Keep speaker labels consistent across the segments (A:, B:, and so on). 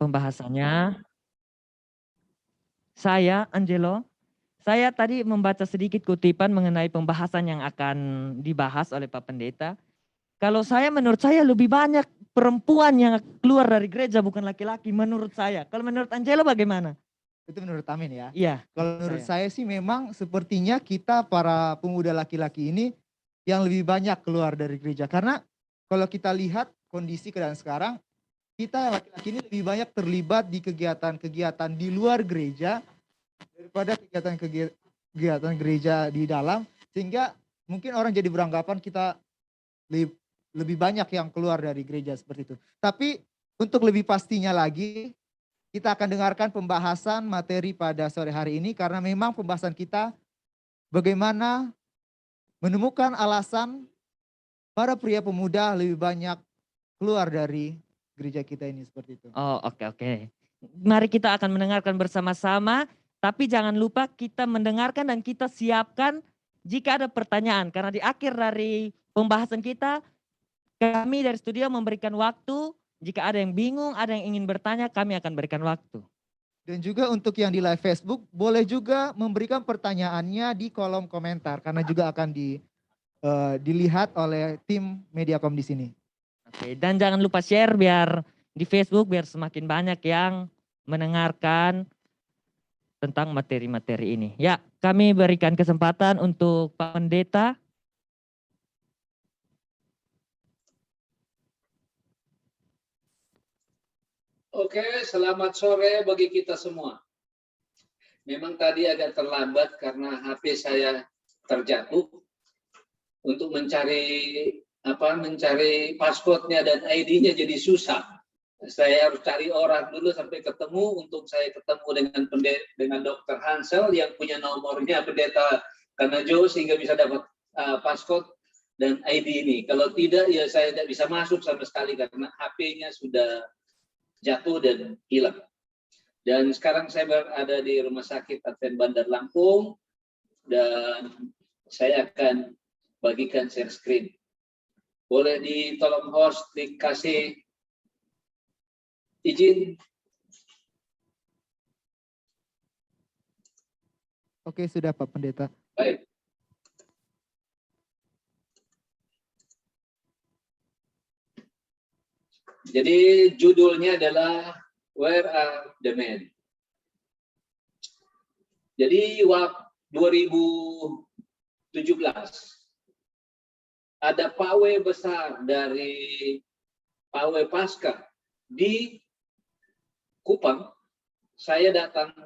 A: pembahasannya. Saya, Angelo, saya tadi membaca sedikit kutipan mengenai pembahasan yang akan dibahas oleh Pak Pendeta. Kalau saya, menurut saya lebih banyak perempuan yang keluar dari gereja, bukan laki-laki, menurut saya. Kalau menurut Angelo bagaimana?
B: Itu menurut Amin ya?
A: Iya.
B: Kalau menurut saya sih memang sepertinya kita para pemuda laki-laki ini yang lebih banyak keluar dari gereja. Karena kalau kita lihat kondisi keadaan sekarang, kita laki-laki ini lebih banyak terlibat di kegiatan-kegiatan di luar gereja daripada kegiatan gereja di dalam, sehingga mungkin orang jadi beranggapan kita lebih banyak yang keluar dari gereja seperti itu. Tapi untuk lebih pastinya lagi, kita akan dengarkan pembahasan materi pada sore hari ini karena memang pembahasan kita bagaimana menemukan alasan para pria pemuda lebih banyak keluar dari gereja kita ini seperti itu.
A: Oh, oke. Mari kita akan mendengarkan bersama-sama, tapi jangan lupa kita mendengarkan dan kita siapkan jika ada pertanyaan. Karena di akhir dari pembahasan kita, kami dari studio memberikan waktu. Jika ada yang bingung, ada yang ingin bertanya, kami akan berikan waktu.
B: Dan juga untuk yang di live Facebook, boleh juga memberikan pertanyaannya di kolom komentar karena juga akan dilihat oleh tim Mediakom di sini.
A: Oke, dan jangan lupa share biar di Facebook biar semakin banyak yang mendengarkan tentang materi-materi ini. Ya, kami berikan kesempatan untuk Pak Pendeta.
C: Oke, selamat sore bagi kita semua. Memang tadi agak terlambat karena HP saya terjatuh. Untuk mencari passwordnya dan ID-nya jadi susah. Saya harus cari orang dulu sampai ketemu. Untuk saya ketemu dengan Dr. Hansel yang punya nomornya Pendeta Kanajo sehingga bisa dapat password dan ID ini. Kalau tidak ya saya tidak bisa masuk sama sekali karena HP-nya sudah jatuh dan hilang. Dan sekarang saya berada di Rumah Sakit Advent Bandar Lampung dan saya akan bagikan share screen. Boleh ditolong host dikasih izin.
B: Oke, sudah Pak Pendeta.
C: Baik. Jadi judulnya adalah Where Are the Men? Jadi waktu 2017 ada pawai besar dari pawai Paskah di Kupang. Saya datang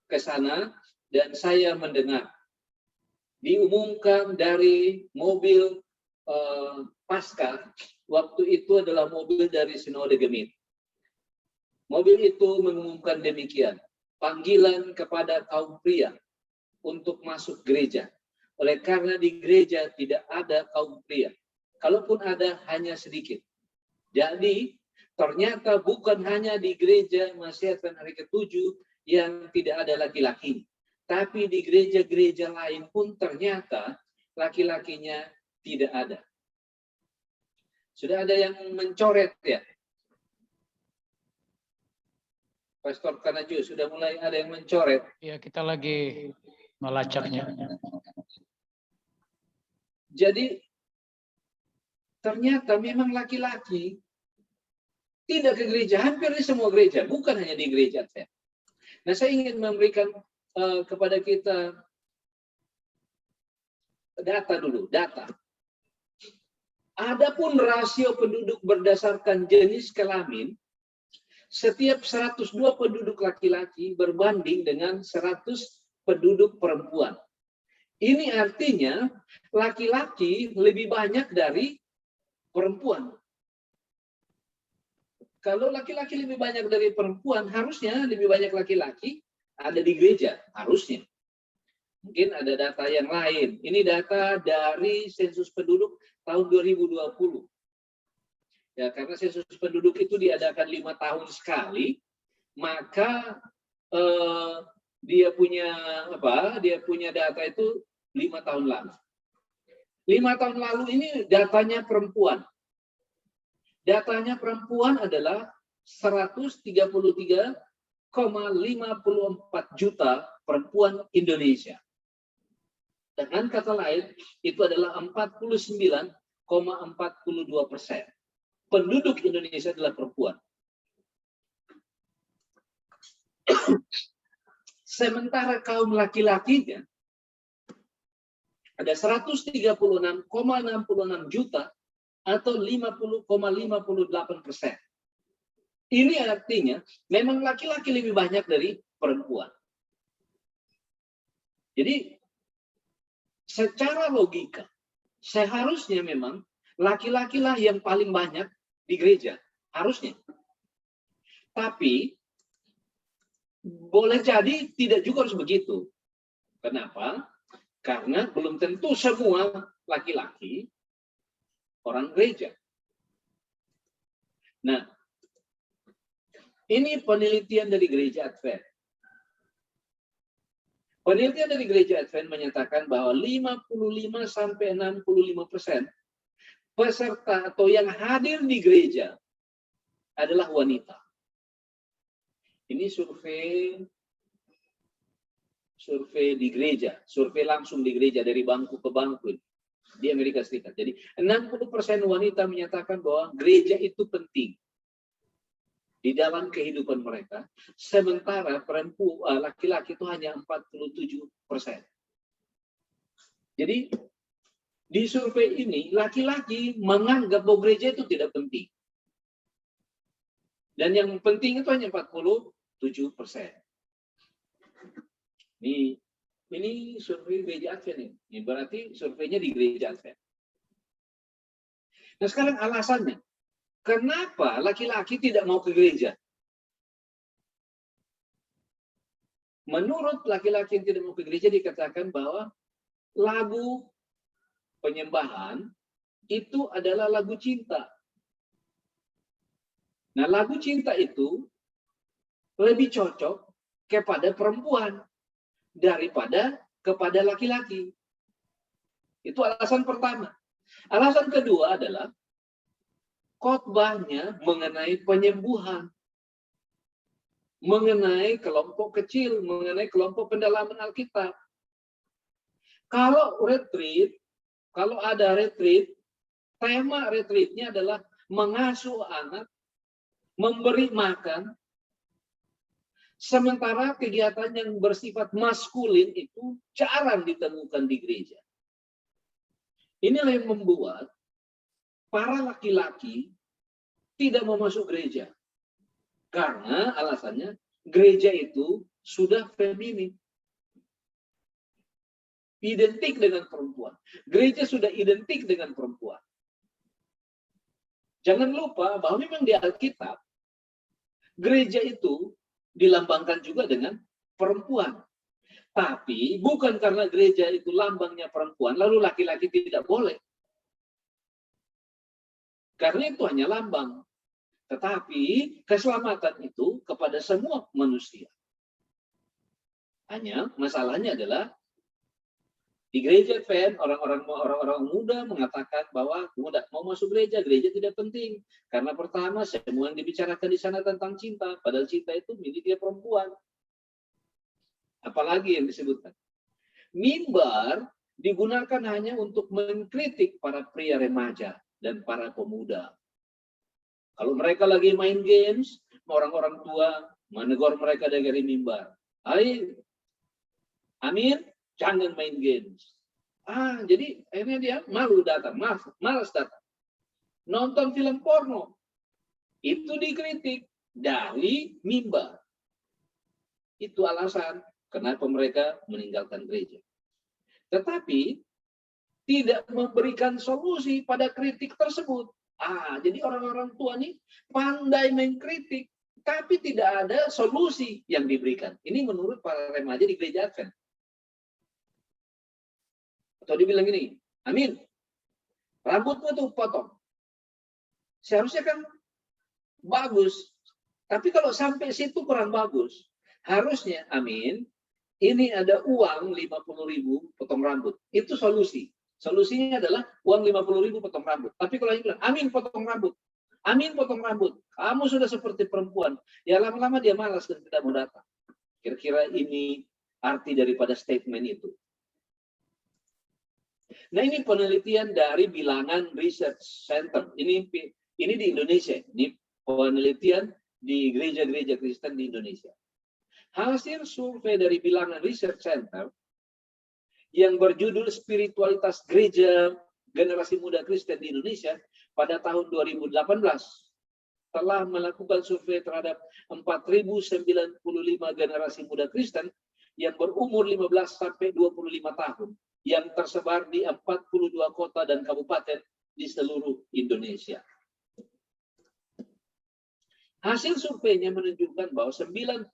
C: ke sana dan saya mendengar diumumkan dari mobil Paskah. Waktu itu adalah mobil dari Sinode Gemit. Mobil itu mengumumkan demikian, panggilan kepada kaum pria untuk masuk gereja. Oleh karena di gereja tidak ada kaum pria. Kalaupun ada, hanya sedikit. Jadi ternyata bukan hanya di gereja Masih Advent Hari ke-7 yang tidak ada laki-laki. Tapi di gereja-gereja lain pun ternyata laki-lakinya tidak ada. Sudah ada yang mencoret ya? Pastor Kanajo sudah mulai ada yang mencoret.
D: Ya, kita lagi melacaknya.
C: Jadi ternyata memang laki-laki tidak ke gereja, hampir di semua gereja, bukan hanya di gereja Advent. Nah, saya ingin memberikan kepada kita data dulu, data. Adapun rasio penduduk berdasarkan jenis kelamin, setiap 102 penduduk laki-laki berbanding dengan 100 penduduk perempuan. Ini artinya laki-laki lebih banyak dari perempuan. Kalau laki-laki lebih banyak dari perempuan, harusnya lebih banyak laki-laki ada di gereja, harusnya. Mungkin ada data yang lain. Ini data dari sensus penduduk tahun 2020. Ya, karena sensus penduduk itu diadakan 5 tahun sekali, maka dia punya data itu 5 tahun lalu. 5 tahun lalu ini datanya perempuan. Datanya perempuan adalah 133,54 juta perempuan Indonesia. Dengan kata lain, itu adalah 49,42%. Penduduk Indonesia adalah perempuan. Sementara kaum laki-lakinya ada 136,66 juta atau 50,58%. Ini artinya memang laki-laki lebih banyak dari perempuan. Jadi secara logika seharusnya memang laki-lakilah yang paling banyak di gereja, harusnya. Tapi boleh jadi tidak juga harus begitu. Kenapa? Karena belum tentu semua laki-laki orang gereja. Nah, ini penelitian dari gereja Advent. Penelitian dari gereja Advent menyatakan bahwa 55-65% peserta atau yang hadir di gereja adalah wanita. Ini survei di gereja, survei langsung di gereja dari bangku ke bangku di Amerika Serikat. Jadi 60% wanita menyatakan bahwa gereja itu penting di dalam kehidupan mereka, sementara perempuan laki-laki itu hanya 47%. Jadi di survei ini laki-laki menganggap bahwa gereja itu tidak penting. Dan yang penting itu hanya 47%. Ini survei gereja Advent ini. Berarti surveinya di gereja Advent. Nah sekarang alasannya, kenapa laki-laki tidak mau ke gereja? Menurut laki-laki yang tidak mau ke gereja dikatakan bahwa lagu penyembahan itu adalah lagu cinta. Nah, lagu cinta itu lebih cocok kepada perempuan daripada kepada laki-laki. Itu alasan pertama. Alasan kedua adalah khotbahnya mengenai penyembuhan, mengenai kelompok kecil, mengenai kelompok pendalaman Alkitab. Kalau retreat, kalau ada retreat, tema retreatnya adalah mengasuh anak, memberi makan, sementara kegiatan yang bersifat maskulin itu jarang ditemukan di gereja. Inilah yang membuat para laki-laki tidak mau masuk gereja. Karena alasannya gereja itu sudah feminin. Identik dengan perempuan. Gereja sudah identik dengan perempuan. Jangan lupa bahwa memang di Alkitab, gereja itu dilambangkan juga dengan perempuan. Tapi bukan karena gereja itu lambangnya perempuan, lalu laki-laki tidak boleh. Karena itu hanya lambang. Tetapi keselamatan itu kepada semua manusia. Hanya masalahnya adalah di gereja Advent, orang-orang muda mengatakan bahwa muda mau masuk gereja tidak penting. Karena pertama, semua yang dibicarakan di sana tentang cinta. Padahal cinta itu miliknya perempuan. Apalagi yang disebutkan. Mimbar digunakan hanya untuk mengkritik para pria remaja dan para pemuda. Kalau mereka lagi main games, orang-orang tua menegur mereka dari mimbar. Amin. Jangan main games. Jadi akhirnya dia malu datang, malas datang. Nonton film porno. Itu dikritik dari mimbar. Itu alasan kenapa mereka meninggalkan gereja. Tetapi tidak memberikan solusi pada kritik tersebut. Jadi orang-orang tua ini pandai mengkritik, tapi tidak ada solusi yang diberikan. Ini menurut para remaja di gereja Advent. Atau dibilang gini, Amin, rambutmu tuh potong. Seharusnya kan bagus. Tapi kalau sampai situ kurang bagus. Harusnya, Amin, ini ada uang 50.000 potong rambut. Itu solusi. Solusinya adalah uang 50.000 potong rambut. Tapi kalau bilang, Amin potong rambut. Amin potong rambut. Kamu sudah seperti perempuan. Ya lama-lama dia malas dan tidak mau datang. Kira-kira ini arti daripada statement itu. Nah, ini penelitian dari Bilangan Research Center. Ini di Indonesia. Ini penelitian di gereja-gereja Kristen di Indonesia. Hasil survei dari Bilangan Research Center yang berjudul Spiritualitas Gereja Generasi Muda Kristen di Indonesia pada tahun 2018 telah melakukan survei terhadap 4.095 generasi muda Kristen yang berumur 15 sampai 25 tahun yang tersebar di 42 kota dan kabupaten di seluruh Indonesia. Hasil surveinya menunjukkan bahwa 91,8%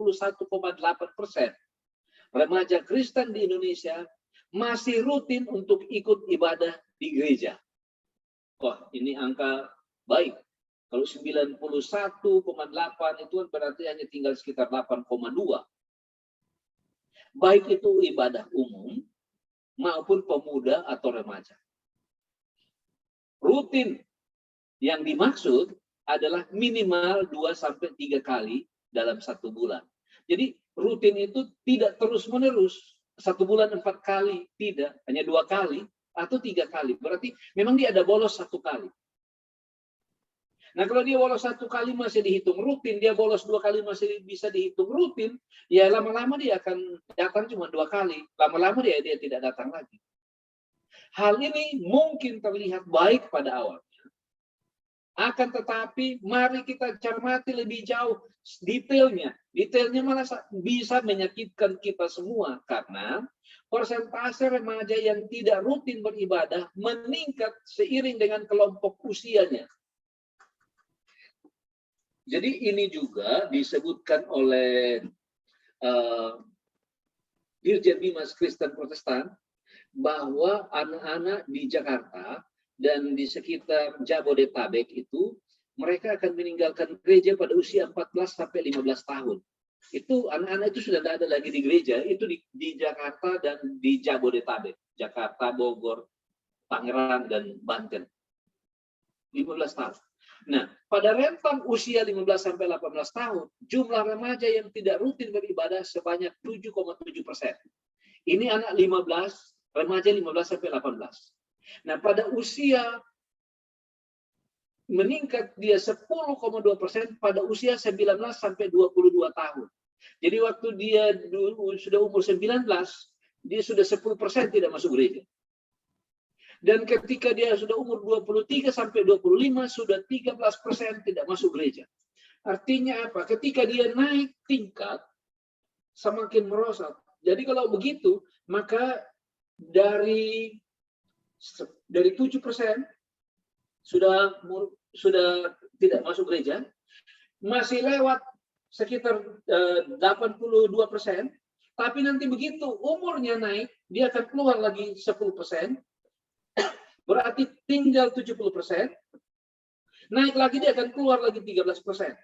C: remaja Kristen di Indonesia masih rutin untuk ikut ibadah di gereja. Wah, ini angka baik. Kalau 91,8 itu berarti hanya tinggal sekitar 8,2. Baik itu ibadah umum maupun pemuda atau remaja. Rutin yang dimaksud adalah minimal 2-3 kali dalam 1 bulan. Jadi rutin itu tidak terus-menerus. 1 bulan 4 kali, tidak. Hanya 2 kali atau 3 kali. Berarti memang dia ada bolos 1 kali. Nah, kalau dia bolos 1 kali masih dihitung rutin, dia bolos 2 kali masih bisa dihitung rutin, ya lama-lama dia akan datang cuma 2 kali. Lama-lama dia tidak datang lagi. Hal ini mungkin terlihat baik pada awalnya. Akan tetapi mari kita cermati lebih jauh detailnya. Detailnya malah bisa menyakitkan kita semua karena persentase remaja yang tidak rutin beribadah meningkat seiring dengan kelompok usianya. Jadi ini juga disebutkan oleh Dirjen Bimas Kristen Protestan bahwa anak-anak di Jakarta dan di sekitar Jabodetabek itu mereka akan meninggalkan gereja pada usia 14 sampai 15 tahun. Itu anak-anak itu sudah tidak ada lagi di gereja, itu di Jakarta dan di Jabodetabek, Jakarta, Bogor, Tangerang dan Banten. 15 tahun. Nah, pada rentang usia 15 sampai 18 tahun, jumlah remaja yang tidak rutin beribadah sebanyak 7,7%. Ini anak 15, remaja 15 sampai 18. Nah, pada usia meningkat dia 10,2% pada usia 19 sampai 22 tahun. Jadi waktu dia sudah umur 19, dia sudah 10% tidak masuk gereja. Dan ketika dia sudah umur 23 sampai 25, sudah 13% tidak masuk gereja. Artinya apa? Ketika dia naik tingkat, semakin merosot. Jadi kalau begitu, maka dari 7% sudah tidak masuk gereja, masih lewat sekitar 82%, tapi nanti begitu umurnya naik, dia akan keluar lagi 10%, berarti tinggal 70%, naik lagi dia akan keluar lagi 13%.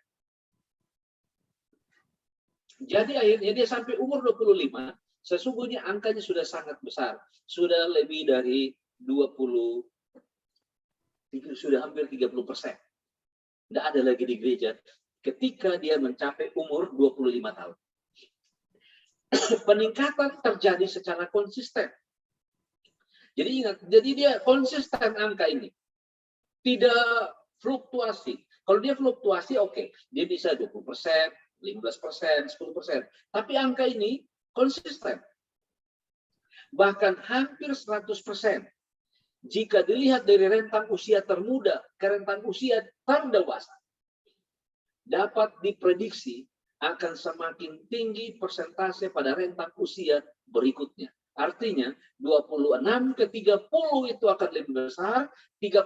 C: Jadi akhirnya dia sampai umur 25, sesungguhnya angkanya sudah sangat besar, sudah lebih dari 20, sudah hampir 30%. Tidak ada lagi di gereja ketika dia mencapai umur 25 tahun. Peningkatan terjadi secara konsisten. Jadi ingat, jadi dia konsisten angka ini. Tidak fluktuasi. Kalau dia fluktuasi, oke. Dia bisa 20%, 15%, 10%. Tapi angka ini konsisten. Bahkan hampir 100%. Jika dilihat dari rentang usia termuda ke rentang usia terdewasa, dapat diprediksi akan semakin tinggi persentase pada rentang usia berikutnya. Artinya 26 ke 30 itu akan lebih besar, 31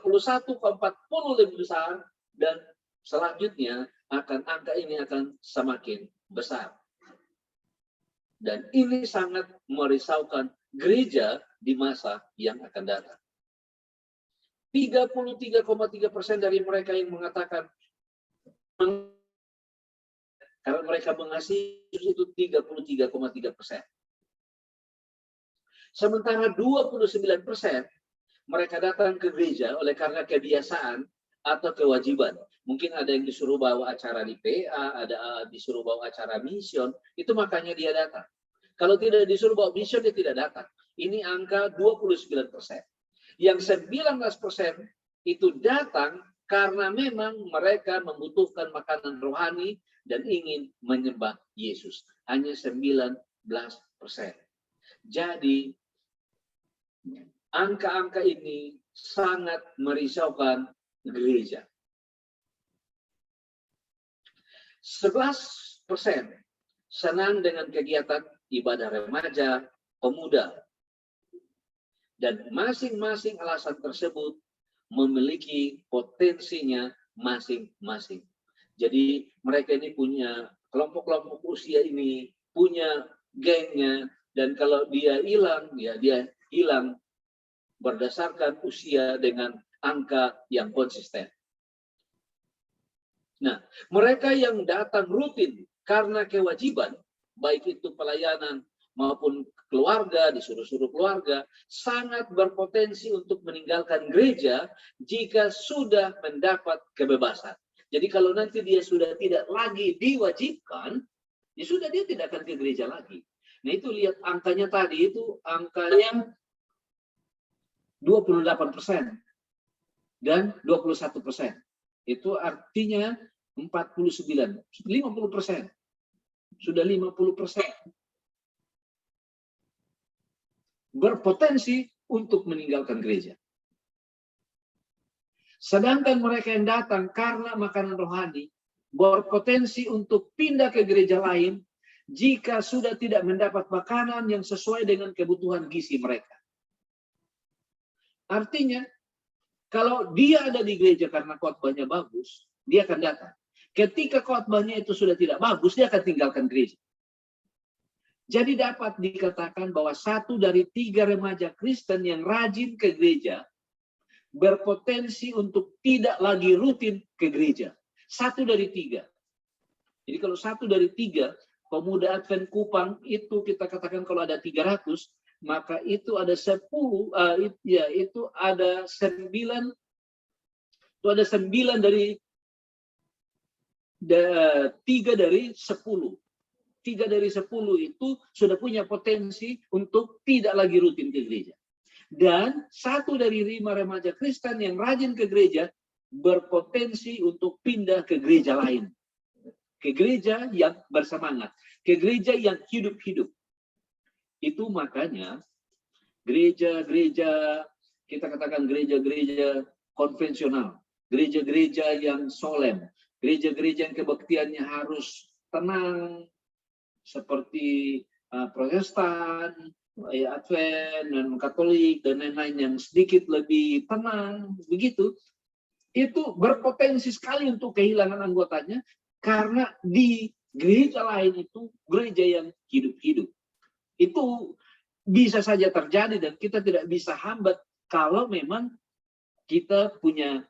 C: ke 40 lebih besar, dan selanjutnya angka ini akan semakin besar. Dan ini sangat merisaukan gereja di masa yang akan datang. 33,3% dari mereka yang mengatakan karena mereka mengasihi itu 33,3%. Sementara 29% mereka datang ke gereja oleh karena kebiasaan atau kewajiban. Mungkin ada yang disuruh bawa acara di PA, ada disuruh bawa acara mission, itu makanya dia datang. Kalau tidak disuruh bawa mission, dia tidak datang. Ini angka 29%. Yang 19% itu datang karena memang mereka membutuhkan makanan rohani dan ingin menyembah Yesus. Hanya 19%. Jadi, angka-angka ini sangat merisaukan gereja. 11% senang dengan kegiatan ibadah remaja, pemuda. Dan masing-masing alasan tersebut memiliki potensinya masing-masing. Jadi mereka ini punya kelompok-kelompok usia ini, punya gengnya, dan kalau dia hilang, ya dia hilang berdasarkan usia dengan angka yang konsisten. Nah, mereka yang datang rutin karena kewajiban, baik itu pelayanan maupun keluarga, disuruh-suruh keluarga, sangat berpotensi untuk meninggalkan gereja jika sudah mendapat kebebasan. Jadi kalau nanti dia sudah tidak lagi diwajibkan, ya sudah dia tidak akan ke gereja lagi. Nah itu lihat angkanya tadi, itu angkanya 28% dan 21%. Itu artinya 49, 50%. Sudah 50% berpotensi untuk meninggalkan gereja. Sedangkan mereka yang datang karena makanan rohani berpotensi untuk pindah ke gereja lain jika sudah tidak mendapat makanan yang sesuai dengan kebutuhan gizi mereka. Artinya, kalau dia ada di gereja karena khotbahnya bagus, dia akan datang. Ketika khotbahnya itu sudah tidak bagus, dia akan tinggalkan gereja. Jadi dapat dikatakan bahwa 1 dari 3 remaja Kristen yang rajin ke gereja berpotensi untuk tidak lagi rutin ke gereja. 1 dari 3. Jadi kalau 1 dari 3 pemuda Advent Kupang itu kita katakan kalau ada 300, maka itu ada 10, itu ada 9 dari 3 dari 10. 3 dari 10 itu sudah punya potensi untuk tidak lagi rutin ke gereja. Dan 1 dari 5 remaja Kristen yang rajin ke gereja berpotensi untuk pindah ke gereja lain. Ke gereja yang bersemangat. Ke gereja yang hidup-hidup. Itu makanya gereja-gereja, kita katakan gereja-gereja konvensional. Gereja-gereja yang solemn. Gereja-gereja yang kebaktiannya harus tenang. Seperti Protestan, Advent, dan Katolik, dan lain-lain yang sedikit lebih tenang, begitu, itu berpotensi sekali untuk kehilangan anggotanya, karena di gereja lain itu gereja yang hidup-hidup. Itu bisa saja terjadi dan kita tidak bisa hambat kalau memang kita punya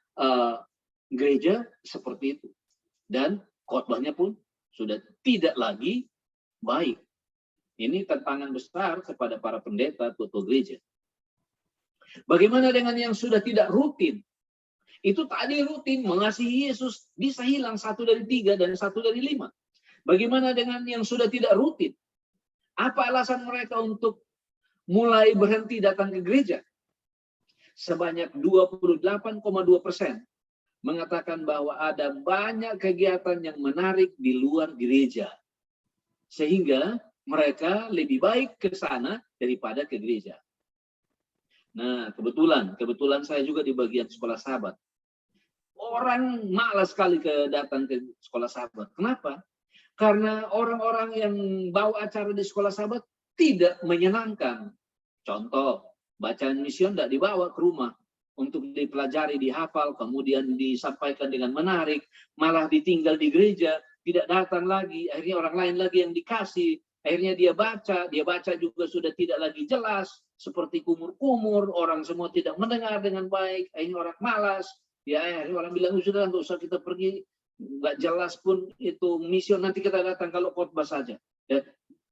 C: gereja seperti itu. Dan khotbahnya pun sudah tidak lagi baik. Ini tantangan besar kepada para pendeta atau gereja. Bagaimana dengan yang sudah tidak rutin? Itu tadi rutin mengasihi Yesus bisa hilang 1 dari 3 dan 1 dari 5. Bagaimana dengan yang sudah tidak rutin? Apa alasan mereka untuk mulai berhenti datang ke gereja? Sebanyak 28,2% mengatakan bahwa ada banyak kegiatan yang menarik di luar gereja. Sehingga mereka lebih baik ke sana daripada ke gereja. Nah, kebetulan saya juga di bagian sekolah sahabat. Orang malas sekali datang ke sekolah sahabat. Kenapa? Karena orang-orang yang bawa acara di sekolah sahabat tidak menyenangkan. Contoh, bacaan mission tidak dibawa ke rumah untuk dipelajari, dihafal, kemudian disampaikan dengan menarik, malah ditinggal di gereja. Tidak datang lagi, akhirnya orang lain lagi yang dikasih, akhirnya dia baca juga sudah tidak lagi jelas, seperti kumur-kumur, orang semua tidak mendengar dengan baik, akhirnya orang malas, ya akhirnya orang bilang, sudah nggak usah kita pergi, nggak jelas pun itu mission, nanti kita datang kalau khotbah saja. Dan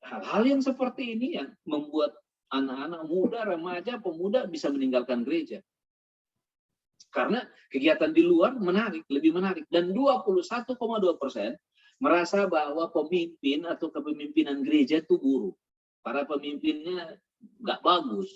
C: hal-hal yang seperti ini yang membuat anak-anak muda, remaja, pemuda bisa meninggalkan gereja. Karena kegiatan di luar menarik, lebih menarik. Dan 21,2% merasa bahwa pemimpin atau kepemimpinan gereja itu buruk. Para pemimpinnya nggak bagus.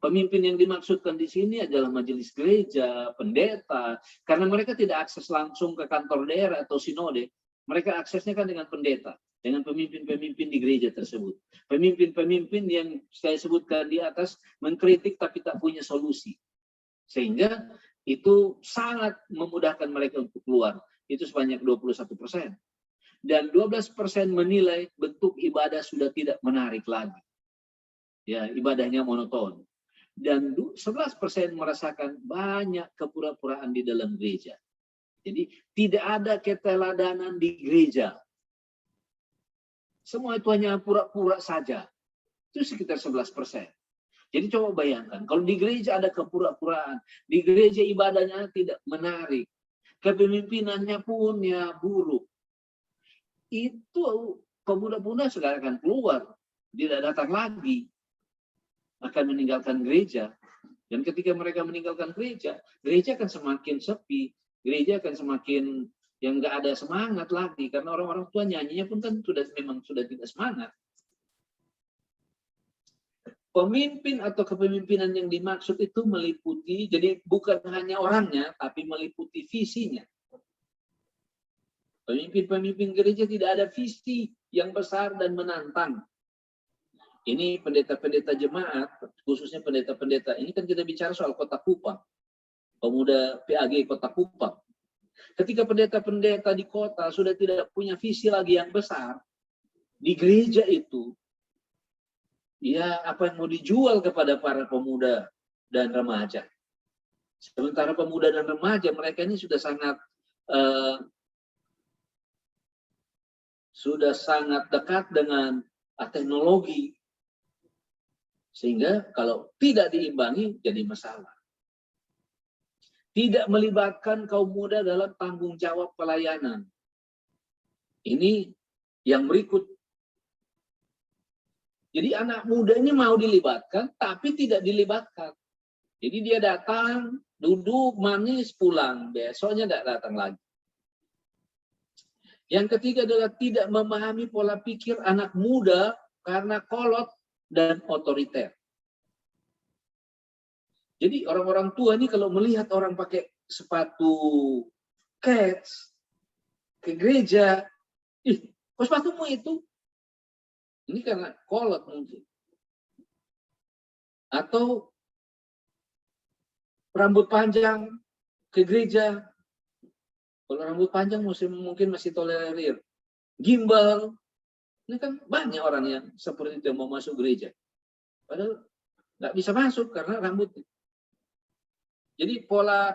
C: Pemimpin yang dimaksudkan di sini adalah majelis gereja, pendeta, karena mereka tidak akses langsung ke kantor daerah atau sinode. Mereka aksesnya kan dengan pendeta, dengan pemimpin-pemimpin di gereja tersebut. Pemimpin-pemimpin yang saya sebutkan di atas mengkritik tapi tak punya solusi. Sehingga itu sangat memudahkan mereka untuk keluar. Itu sebanyak 21%. Dan 12% menilai bentuk ibadah sudah tidak menarik lagi. Ya, ibadahnya monoton. Dan 11% merasakan banyak kepura-puraan di dalam gereja. Jadi tidak ada keteladanan di gereja. Semua itu hanya pura-pura saja. Itu sekitar 11%. Jadi coba bayangkan, kalau di gereja ada kepura-puraan, di gereja ibadahnya tidak menarik, kepemimpinannya pun ya buruk. Itu pemuda-pemuda sekarang akan keluar, tidak datang lagi. Akan meninggalkan gereja. Dan ketika mereka meninggalkan gereja, gereja akan semakin sepi, gereja akan semakin yang nggak ada semangat lagi, karena orang-orang tua nyanyinya pun kan memang sudah tidak semangat. Pemimpin atau kepemimpinan yang dimaksud itu meliputi, jadi bukan hanya orangnya, tapi meliputi visinya. Pemimpin-pemimpin gereja tidak ada visi yang besar dan menantang. Ini pendeta-pendeta jemaat, khususnya pendeta-pendeta. Ini kan kita bicara soal Kota Kupang. Pemuda PAG Kota Kupang. Ketika pendeta-pendeta di kota sudah tidak punya visi lagi yang besar, di gereja itu, ya apa yang mau dijual kepada para pemuda dan remaja. Sementara pemuda dan remaja, mereka ini sudah sangat dekat dengan teknologi. Sehingga kalau tidak diimbangi jadi masalah. Tidak melibatkan kaum muda dalam tanggung jawab pelayanan. Ini yang berikut. Jadi anak muda ini mau dilibatkan, tapi tidak dilibatkan. Jadi dia datang, duduk, manis, pulang. Besoknya tidak datang lagi. Yang ketiga adalah tidak memahami pola pikir anak muda karena kolot dan otoriter. Jadi orang-orang tua ini kalau melihat orang pakai sepatu Keds ke gereja, kok sepatumu itu? Ini karena kolot mungkin. Atau rambut panjang ke gereja. Kalau rambut panjang mungkin masih tolerir. Gimbal. Ini kan banyak orang yang seperti itu yang mau masuk gereja. Padahal nggak bisa masuk karena rambutnya. Jadi pola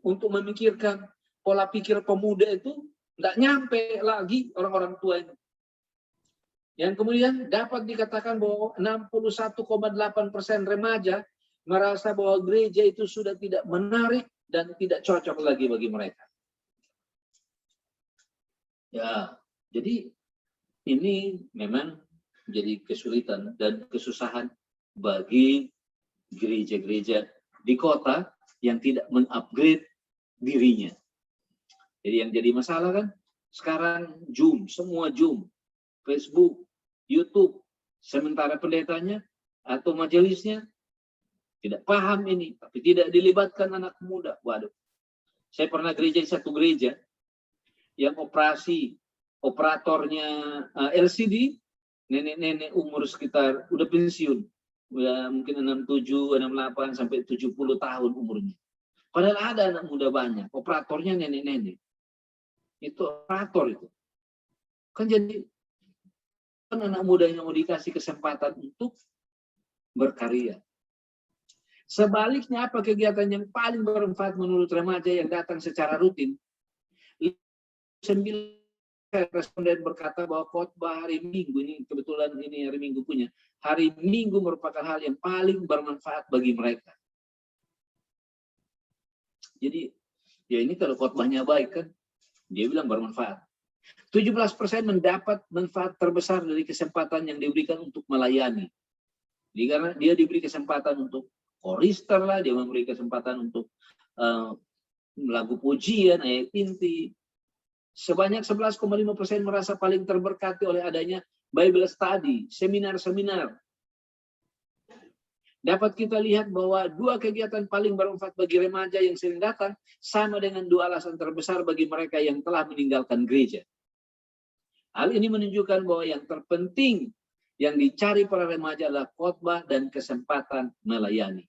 C: untuk memikirkan pola pikir pemuda itu nggak nyampe lagi orang-orang tua itu. Yang kemudian dapat dikatakan bahwa 61,8% remaja merasa bahwa gereja itu sudah tidak menarik dan tidak cocok lagi bagi mereka. Ya, jadi ini memang jadi kesulitan dan kesusahan bagi gereja-gereja di kota yang tidak mengupgrade dirinya. Jadi yang jadi masalah kan sekarang Zoom, semua Zoom, Facebook, YouTube, sementara pendetanya atau majelisnya tidak paham ini, tapi tidak dilibatkan anak muda. Waduh, saya pernah gereja di satu gereja yang operatornya LCD, nenek-nenek umur sekitar udah pensiun, ya mungkin 67, 68 sampai 70 tahun umurnya. Padahal ada anak muda banyak, operatornya nenek-nenek. Itu operator itu. Kan jadi anak muda yang mau dikasih kesempatan untuk berkarya. Sebaliknya apa kegiatan yang paling bermanfaat menurut remaja yang datang secara rutin? 9 responden berkata bahwa khotbah hari Minggu, ini kebetulan ini hari Minggu punya, hari Minggu merupakan hal yang paling bermanfaat bagi mereka. Jadi ya ini kalau khotbahnya baik kan, dia bilang bermanfaat. 17% mendapat manfaat terbesar dari kesempatan yang diberikan untuk melayani. Jadi karena dia diberi kesempatan untuk korister lah, dia memberi kesempatan untuk lagu pujian, ayat inti. Sebanyak 11,5% merasa paling terberkati oleh adanya Bible study, seminar-seminar. Dapat kita lihat bahwa dua kegiatan paling bermanfaat bagi remaja yang sering datang sama dengan dua alasan terbesar bagi mereka yang telah meninggalkan gereja. Hal ini menunjukkan bahwa yang terpenting yang dicari para remaja adalah khotbah dan kesempatan melayani.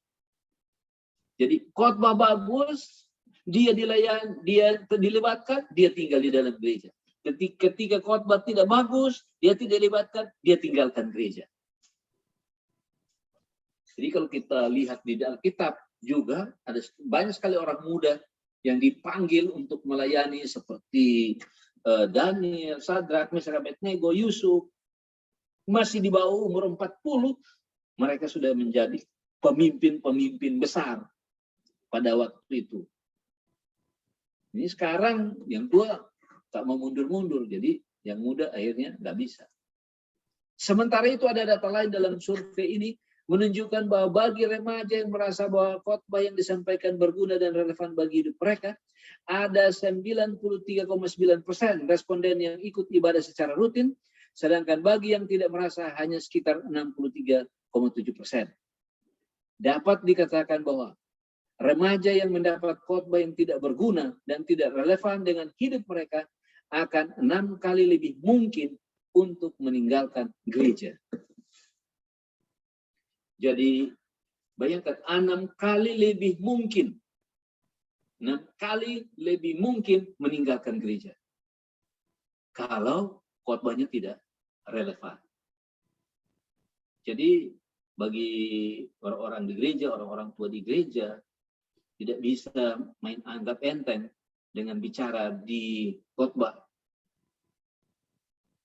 C: Jadi khotbah bagus, dia dilibatkan, dia tinggal di dalam gereja. Ketika khotbah tidak bagus, dia tidak dilibatkan, dia tinggalkan gereja. Jadi kalau kita lihat di dalam kitab juga ada banyak sekali orang muda yang dipanggil untuk melayani seperti Daniel, Sadrak, Meshach, Abednego, Yusuf. Masih di bawah umur 40, mereka sudah menjadi pemimpin-pemimpin besar pada waktu itu. Ini sekarang yang tua tak mau mundur-mundur, jadi yang muda akhirnya nggak bisa. Sementara itu ada data lain dalam survei ini menunjukkan bahwa bagi remaja yang merasa bahwa khotbah yang disampaikan berguna dan relevan bagi hidup mereka, ada 93,9% responden yang ikut ibadah secara rutin, sedangkan bagi yang tidak merasa hanya sekitar 63,7%. Dapat dikatakan bahwa remaja yang mendapat khotbah yang tidak berguna dan tidak relevan dengan hidup mereka akan 6 kali lebih mungkin untuk meninggalkan gereja. Jadi bayangkan 6 kali lebih mungkin. 6 kali lebih mungkin meninggalkan gereja. Kalau khotbahnya tidak relevan. Jadi bagi orang-orang di gereja, orang-orang tua di gereja, tidak bisa main anggap enteng dengan bicara di khotbah.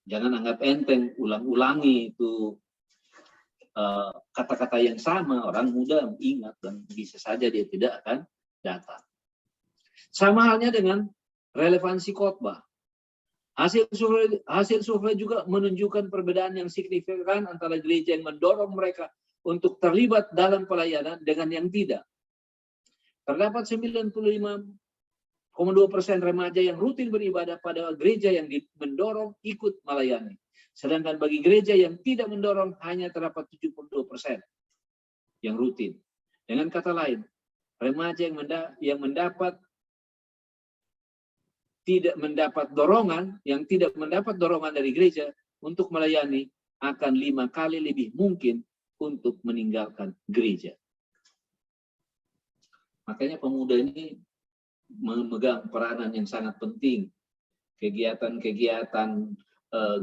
C: Jangan anggap enteng, ulang-ulangi itu kata-kata yang sama, orang muda ingat dan bisa saja dia tidak akan datang. Sama halnya dengan relevansi khotbah. Hasil survei juga menunjukkan perbedaan yang signifikan antara gereja yang mendorong mereka untuk terlibat dalam pelayanan dengan yang tidak. Terdapat 95,2% remaja yang rutin beribadah pada gereja yang mendorong ikut melayani. Sedangkan bagi gereja yang tidak mendorong hanya terdapat 72% yang rutin. Dengan kata lain, remaja yang tidak mendapat dorongan dari gereja untuk melayani akan 5 kali lebih mungkin untuk meninggalkan gereja. Makanya pemuda ini memegang peranan yang sangat penting. Kegiatan-kegiatan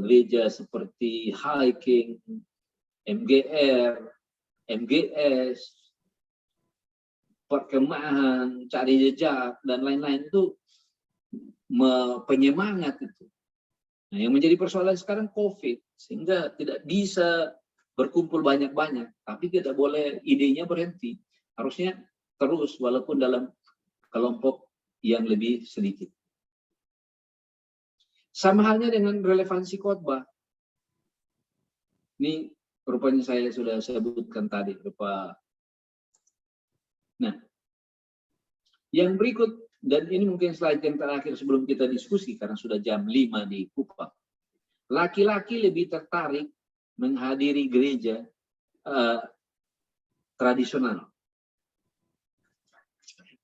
C: gereja seperti hiking, MGR, MGS, perkemahan, cari jejak, dan lain-lain itu penyemangat itu. Nah, yang menjadi persoalan sekarang COVID, sehingga tidak bisa berkumpul banyak-banyak, tapi tidak boleh idenya berhenti. Harusnya terus, walaupun dalam kelompok yang lebih sedikit. Sama halnya dengan relevansi khotbah. Ini rupanya saya sudah sebutkan tadi. Nah, yang berikut, dan ini mungkin slide yang terakhir sebelum kita diskusi, karena sudah jam 5 di Kupang. Laki-laki lebih tertarik menghadiri gereja tradisional.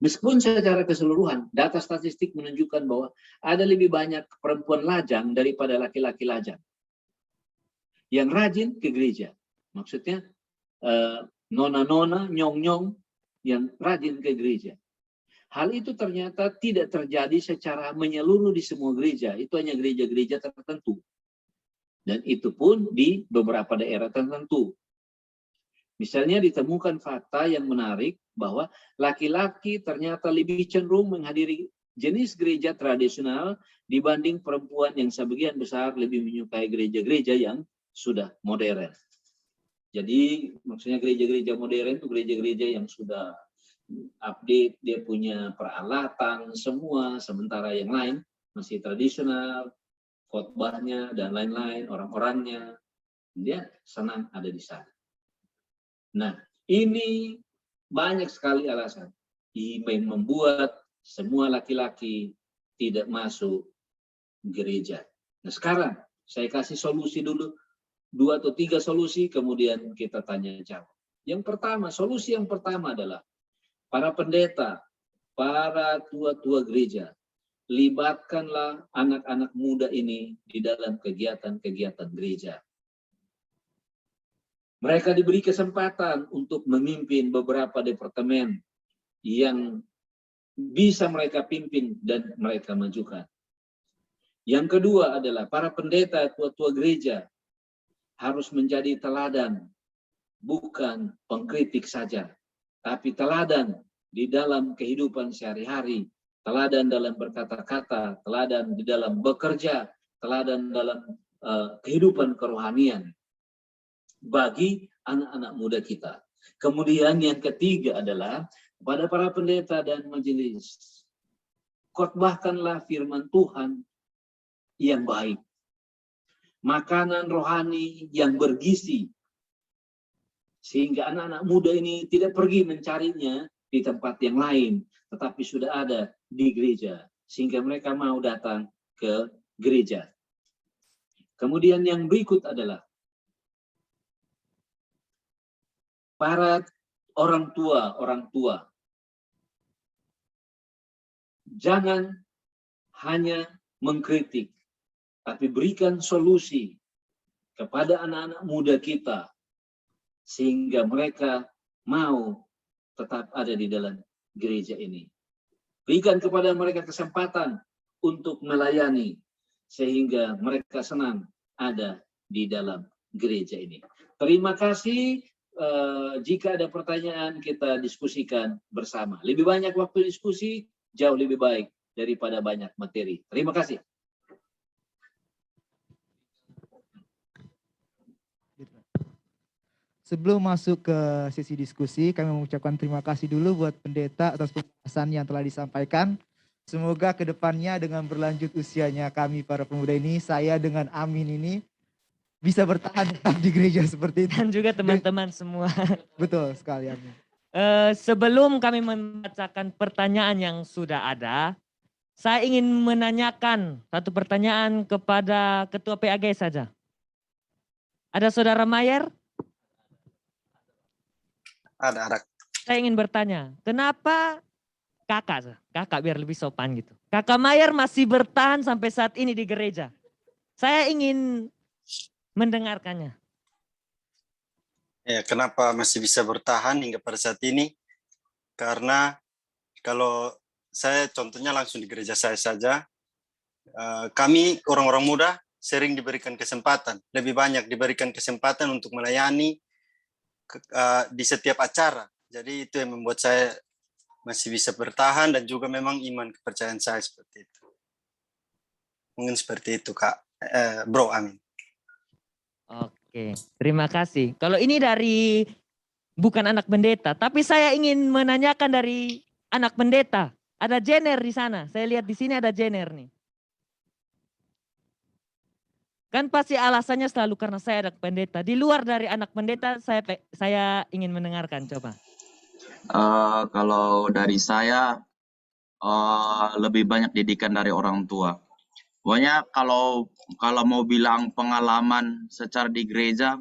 C: Meskipun secara keseluruhan, data statistik menunjukkan bahwa ada lebih banyak perempuan lajang daripada laki-laki lajang yang rajin ke gereja. Maksudnya nona-nona, nyong-nyong yang rajin ke gereja. Hal itu ternyata tidak terjadi secara menyeluruh di semua gereja. Itu hanya gereja-gereja tertentu. Dan itu pun di beberapa daerah tertentu. Misalnya ditemukan fakta yang menarik bahwa laki-laki ternyata lebih cenderung menghadiri jenis gereja tradisional dibanding perempuan yang sebagian besar lebih menyukai gereja-gereja yang sudah modern. Jadi maksudnya gereja-gereja modern itu gereja-gereja yang sudah update, dia punya peralatan semua, sementara yang lain masih tradisional, khotbahnya dan lain-lain, orang-orangnya, dia senang ada di sana. Nah, ini Banyak sekali alasan yang membuat semua laki-laki tidak masuk gereja. Nah sekarang saya kasih solusi dulu, 2 atau 3 solusi, kemudian kita tanya jawab. Yang pertama, solusi yang pertama adalah para pendeta, para tua-tua gereja, libatkanlah anak-anak muda ini di dalam kegiatan-kegiatan gereja. Mereka diberi kesempatan untuk memimpin beberapa departemen yang bisa mereka pimpin dan mereka majukan. Yang kedua adalah para pendeta, tua-tua gereja harus menjadi teladan, bukan pengkritik saja, tapi teladan di dalam kehidupan sehari-hari, teladan dalam berkata-kata, teladan di dalam bekerja, teladan dalam kehidupan kerohanian bagi anak-anak muda kita. Kemudian yang ketiga adalah kepada para pendeta dan majelis, khotbahkanlah firman Tuhan yang baik, makanan rohani yang bergizi, sehingga anak-anak muda ini tidak pergi mencarinya di tempat yang lain, tetapi sudah ada di gereja, sehingga mereka mau datang ke gereja. Kemudian yang berikut adalah para orang tua, jangan hanya mengkritik, tapi berikan solusi kepada anak-anak muda kita, sehingga mereka mau tetap ada di dalam gereja ini. Berikan kepada mereka kesempatan untuk melayani, sehingga mereka senang ada di dalam gereja ini. Terima kasih. Jika ada pertanyaan, kita diskusikan bersama. Lebih banyak waktu diskusi, jauh lebih baik daripada banyak materi. Terima kasih.
B: Sebelum masuk ke sesi diskusi, kami mengucapkan terima kasih dulu buat pendeta atas pembahasan yang telah disampaikan. Semoga kedepannya dengan berlanjut usianya kami para pemuda ini, saya dengan Amin ini bisa bertahan tetap di gereja seperti itu.
A: Dan juga teman-teman semua.
B: Betul sekali, Amin.
A: Sebelum kami membacakan pertanyaan yang sudah ada, saya ingin menanyakan satu pertanyaan kepada Ketua PAG saja. Ada Saudara Mayer?
E: Ada.
A: Saya ingin bertanya, kenapa kakak biar lebih sopan gitu. Kakak Mayer masih bertahan sampai saat ini di gereja. Saya ingin mendengarkannya.
E: Ya, kenapa masih bisa bertahan hingga pada saat ini? Karena kalau saya contohnya langsung di gereja saya saja, kami orang-orang muda sering diberikan kesempatan, lebih banyak diberikan kesempatan untuk melayani di setiap acara. Jadi itu yang membuat saya masih bisa bertahan dan juga memang iman kepercayaan saya seperti itu. Mungkin seperti itu Kak, Bro Amin.
A: Oke, terima kasih. Kalau ini dari bukan anak pendeta, tapi saya ingin menanyakan dari anak pendeta. Ada Jenner di sana. Saya lihat di sini ada Jenner nih. Kan pasti alasannya selalu karena saya anak pendeta. Di luar dari anak pendeta, saya ingin mendengarkan. Coba.
F: Kalau dari saya lebih banyak didikan dari orang tua. Pokoknya kalau mau bilang pengalaman secara di gereja,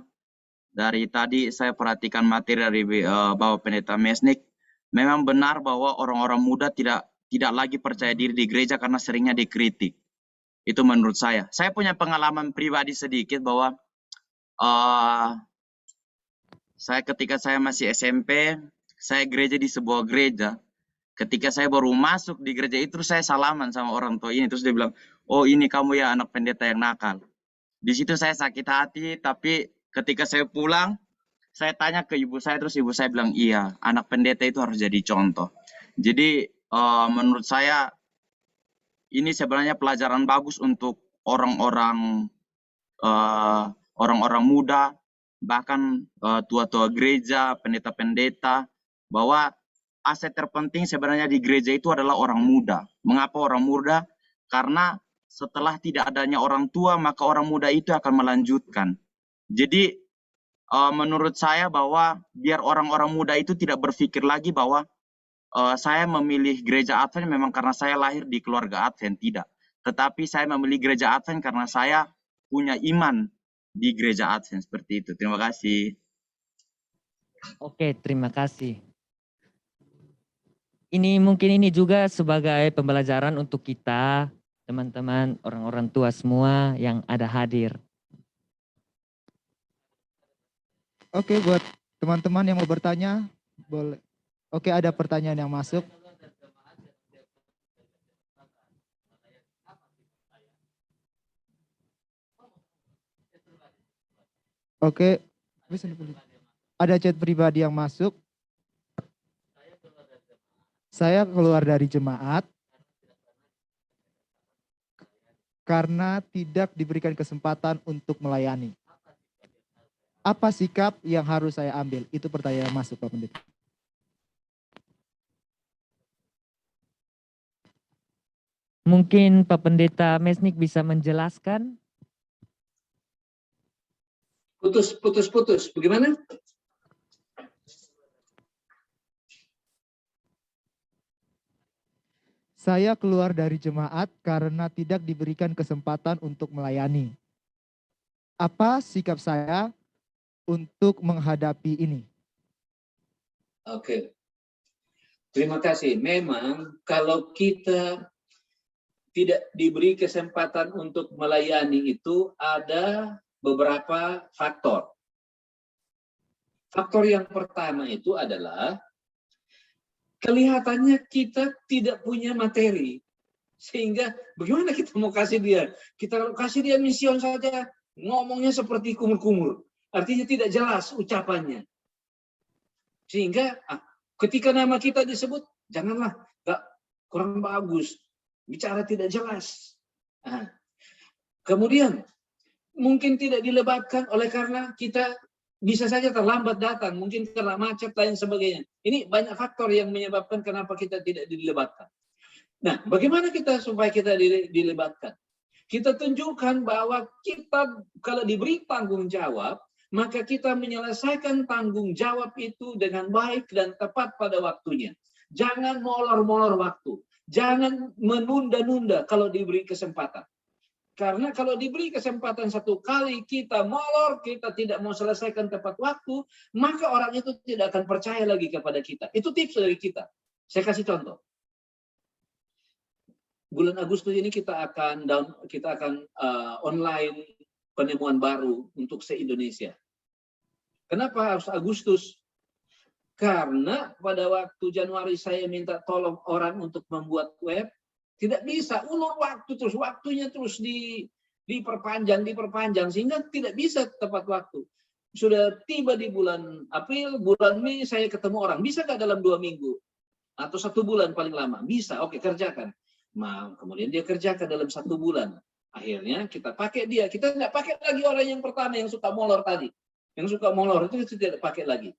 F: dari tadi saya perhatikan materi dari Bapak Pendeta Mesnik, memang benar bahwa orang-orang muda tidak lagi percaya diri di gereja karena seringnya dikritik. Itu menurut saya. Saya punya pengalaman pribadi sedikit bahwa saya ketika saya masih SMP, saya gereja di sebuah gereja. Ketika saya baru masuk di gereja itu, saya salaman sama orang tua ini. Terus dia bilang, oh ini kamu ya anak pendeta yang nakal. Di situ saya sakit hati, tapi ketika saya pulang, saya tanya ke ibu saya, terus ibu saya bilang, iya anak pendeta itu harus jadi contoh. Jadi menurut saya, ini sebenarnya pelajaran bagus untuk orang-orang muda, bahkan tua-tua gereja, pendeta-pendeta, bahwa aset terpenting sebenarnya di gereja itu adalah orang muda. Mengapa orang muda? Karena setelah tidak adanya orang tua, maka orang muda itu akan melanjutkan. Jadi menurut saya bahwa biar orang-orang muda itu tidak berpikir lagi bahwa saya memilih gereja Advent memang karena saya lahir di keluarga Advent, tidak. Tetapi saya memilih gereja Advent karena saya punya iman di gereja Advent, seperti itu. Terima kasih.
A: Oke, terima kasih. Mungkin ini juga sebagai pembelajaran untuk kita, teman-teman, orang-orang tua semua yang ada hadir.
B: Oke, buat teman-teman yang mau bertanya, boleh. Oke, ada pertanyaan yang masuk. Oke, ada chat pribadi yang masuk. Saya keluar dari jemaat karena tidak diberikan kesempatan untuk melayani. Apa sikap yang harus saya ambil? Itu pertanyaan yang masuk, Pak Pendeta.
A: Mungkin Pak Pendeta Mesnik bisa menjelaskan.
C: Putus. Bagaimana?
B: Saya keluar dari jemaat karena tidak diberikan kesempatan untuk melayani. Apa sikap saya untuk menghadapi ini?
C: Oke. Terima kasih. Memang kalau kita tidak diberi kesempatan untuk melayani itu ada beberapa faktor. Faktor yang pertama itu adalah kelihatannya kita tidak punya materi. Sehingga bagaimana kita mau kasih dia? Kita kasih dia mision saja, ngomongnya seperti kumur-kumur. Artinya tidak jelas ucapannya. Sehingga ketika nama kita disebut, janganlah, kurang bagus. Bicara tidak jelas. Kemudian, mungkin tidak dilebatkan oleh karena kita bisa saja terlambat datang, mungkin karena macet dan sebagainya. Ini banyak faktor yang menyebabkan kenapa kita tidak dilebatkan. Nah, bagaimana kita supaya kita dilebatkan? Kita tunjukkan bahwa kita kalau diberi tanggung jawab, maka kita menyelesaikan tanggung jawab itu dengan baik dan tepat pada waktunya. Jangan molor-molor waktu. Jangan menunda-nunda kalau diberi kesempatan. Karena kalau diberi kesempatan satu kali kita molor, kita tidak mau selesaikan tepat waktu, maka orang itu tidak akan percaya lagi kepada kita. Itu tips dari kita. Saya kasih contoh. Bulan Agustus ini kita akan online penemuan baru untuk se-Indonesia. Kenapa harus Agustus? Karena pada waktu Januari saya minta tolong orang untuk membuat web, tidak bisa, ulur waktu terus, waktunya terus diperpanjang, sehingga tidak bisa tepat waktu. Sudah tiba di bulan April, bulan Mei saya ketemu orang, bisa nggak dalam 2 minggu? Atau 1 bulan paling lama? Bisa, oke, kerjakan. Nah, kemudian dia kerjakan dalam 1 bulan. Akhirnya kita pakai dia, kita nggak pakai lagi orang yang pertama yang suka molor tadi. Yang suka molor itu tidak pakai lagi.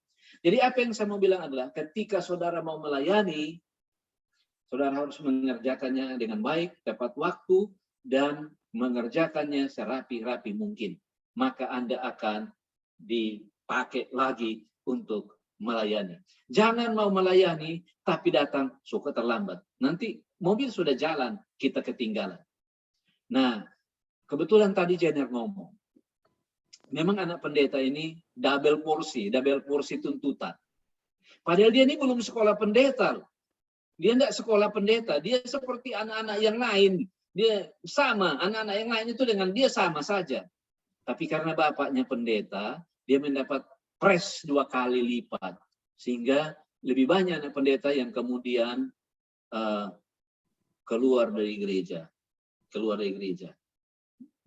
C: Jadi apa yang saya mau bilang adalah ketika saudara mau melayani, saudara harus mengerjakannya dengan baik, tepat waktu, dan mengerjakannya serapi-rapi mungkin. Maka Anda akan dipakai lagi untuk melayani. Jangan mau melayani, tapi datang suka terlambat. Nanti mobil sudah jalan, kita ketinggalan. Nah, kebetulan tadi Jenner ngomong. Memang anak pendeta ini double porsi tuntutan. Padahal dia ini belum sekolah pendeta loh. Dia tidak sekolah pendeta, dia seperti anak-anak yang lain. Dia sama, anak-anak yang lain itu dengan dia sama saja. Tapi karena bapaknya pendeta, dia mendapat press 2 kali lipat. Sehingga lebih banyak anak pendeta yang kemudian keluar dari gereja.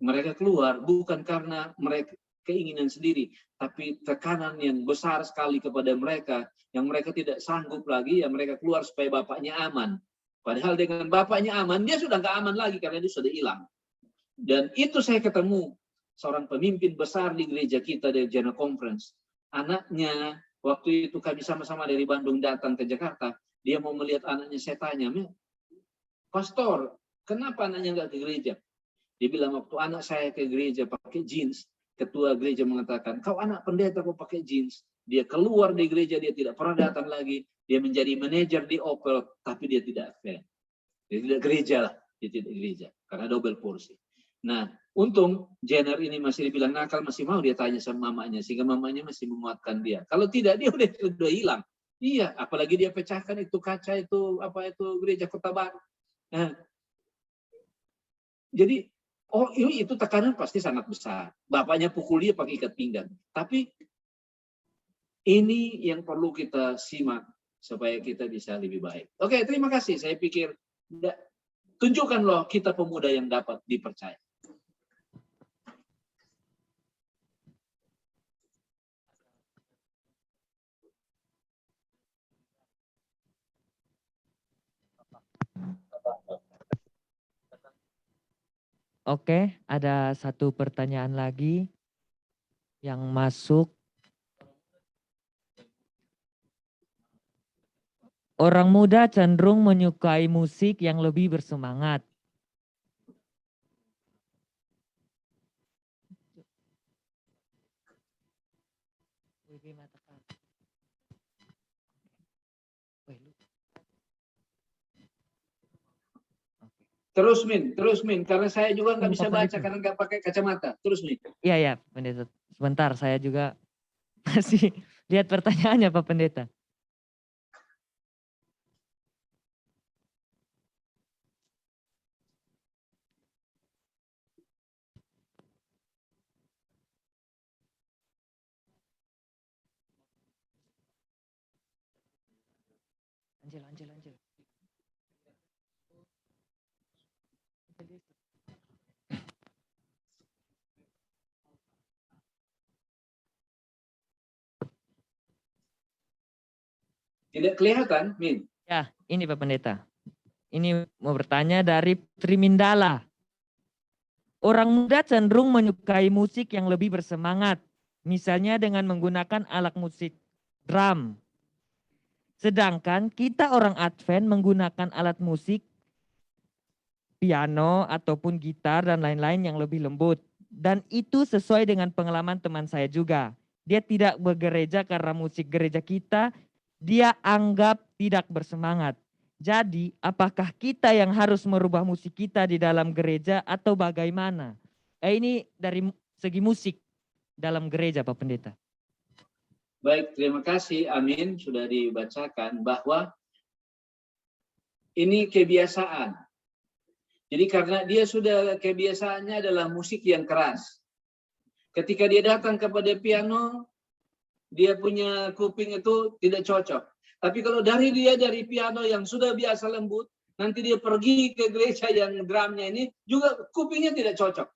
C: Mereka keluar bukan karena mereka keinginan sendiri, tapi tekanan yang besar sekali kepada mereka, yang mereka tidak sanggup lagi, ya mereka keluar supaya bapaknya aman. Padahal dengan bapaknya aman, dia sudah nggak aman lagi karena dia sudah hilang. Dan itu saya ketemu seorang pemimpin besar di gereja kita dari General Conference. Anaknya, waktu itu kami sama-sama dari Bandung datang ke Jakarta, dia mau melihat anaknya, saya tanya, Pastor, kenapa anaknya nggak ke gereja? Dia bilang, waktu anak saya ke gereja pakai jeans, ketua gereja mengatakan, kau anak pendeta kau pakai jeans. Dia keluar dari gereja, dia tidak pernah datang lagi. Dia menjadi manajer di Opel, tapi dia tidak Advent. Dia tidak gereja lah, dia tidak gereja. Karena double porsi. Nah, untung Jenner ini masih dibilang nakal, masih mau dia tanya sama mamanya, sehingga mamanya masih menguatkan dia. Kalau tidak, dia udah hilang. Iya, apalagi dia pecahkan itu kaca itu, apa itu gereja Kota Baru. Nah, jadi, oh itu tekanan pasti sangat besar. Bapaknya pukul dia pakai ikat pinggang. Tapi ini yang perlu kita simak supaya kita bisa lebih baik. Oke, terima kasih. Saya pikir tunjukkan loh kita pemuda yang dapat dipercaya.
A: Oke, ada satu pertanyaan lagi yang masuk. Orang muda cenderung menyukai musik yang lebih bersemangat.
C: Terus Min, karena saya juga nggak bisa baca karena nggak pakai kacamata. Terus Min.
A: Iya, Pendeta. Sebentar, saya juga masih lihat pertanyaannya Pak Pendeta. Anjel.
C: Tidak kelihatan, Min.
A: Ya, ini Pak Pendeta. Ini mau bertanya dari Trimindala. Orang muda cenderung menyukai musik yang lebih bersemangat. Misalnya dengan menggunakan alat musik drum. Sedangkan kita orang Advent menggunakan alat musik piano ataupun gitar dan lain-lain yang lebih lembut. Dan itu sesuai dengan pengalaman teman saya juga. Dia tidak bergereja karena musik gereja kita dia anggap tidak bersemangat. Jadi apakah kita yang harus merubah musik kita di dalam gereja atau bagaimana? Ini dari segi musik dalam gereja Pak Pendeta.
C: Baik, terima kasih. Amin. Sudah dibacakan bahwa ini kebiasaan. Jadi karena dia sudah kebiasaannya adalah musik yang keras. Ketika dia datang kepada piano, dia punya kuping itu tidak cocok. Tapi kalau dari piano yang sudah biasa lembut, nanti dia pergi ke gereja yang drumnya ini juga kupingnya tidak cocok.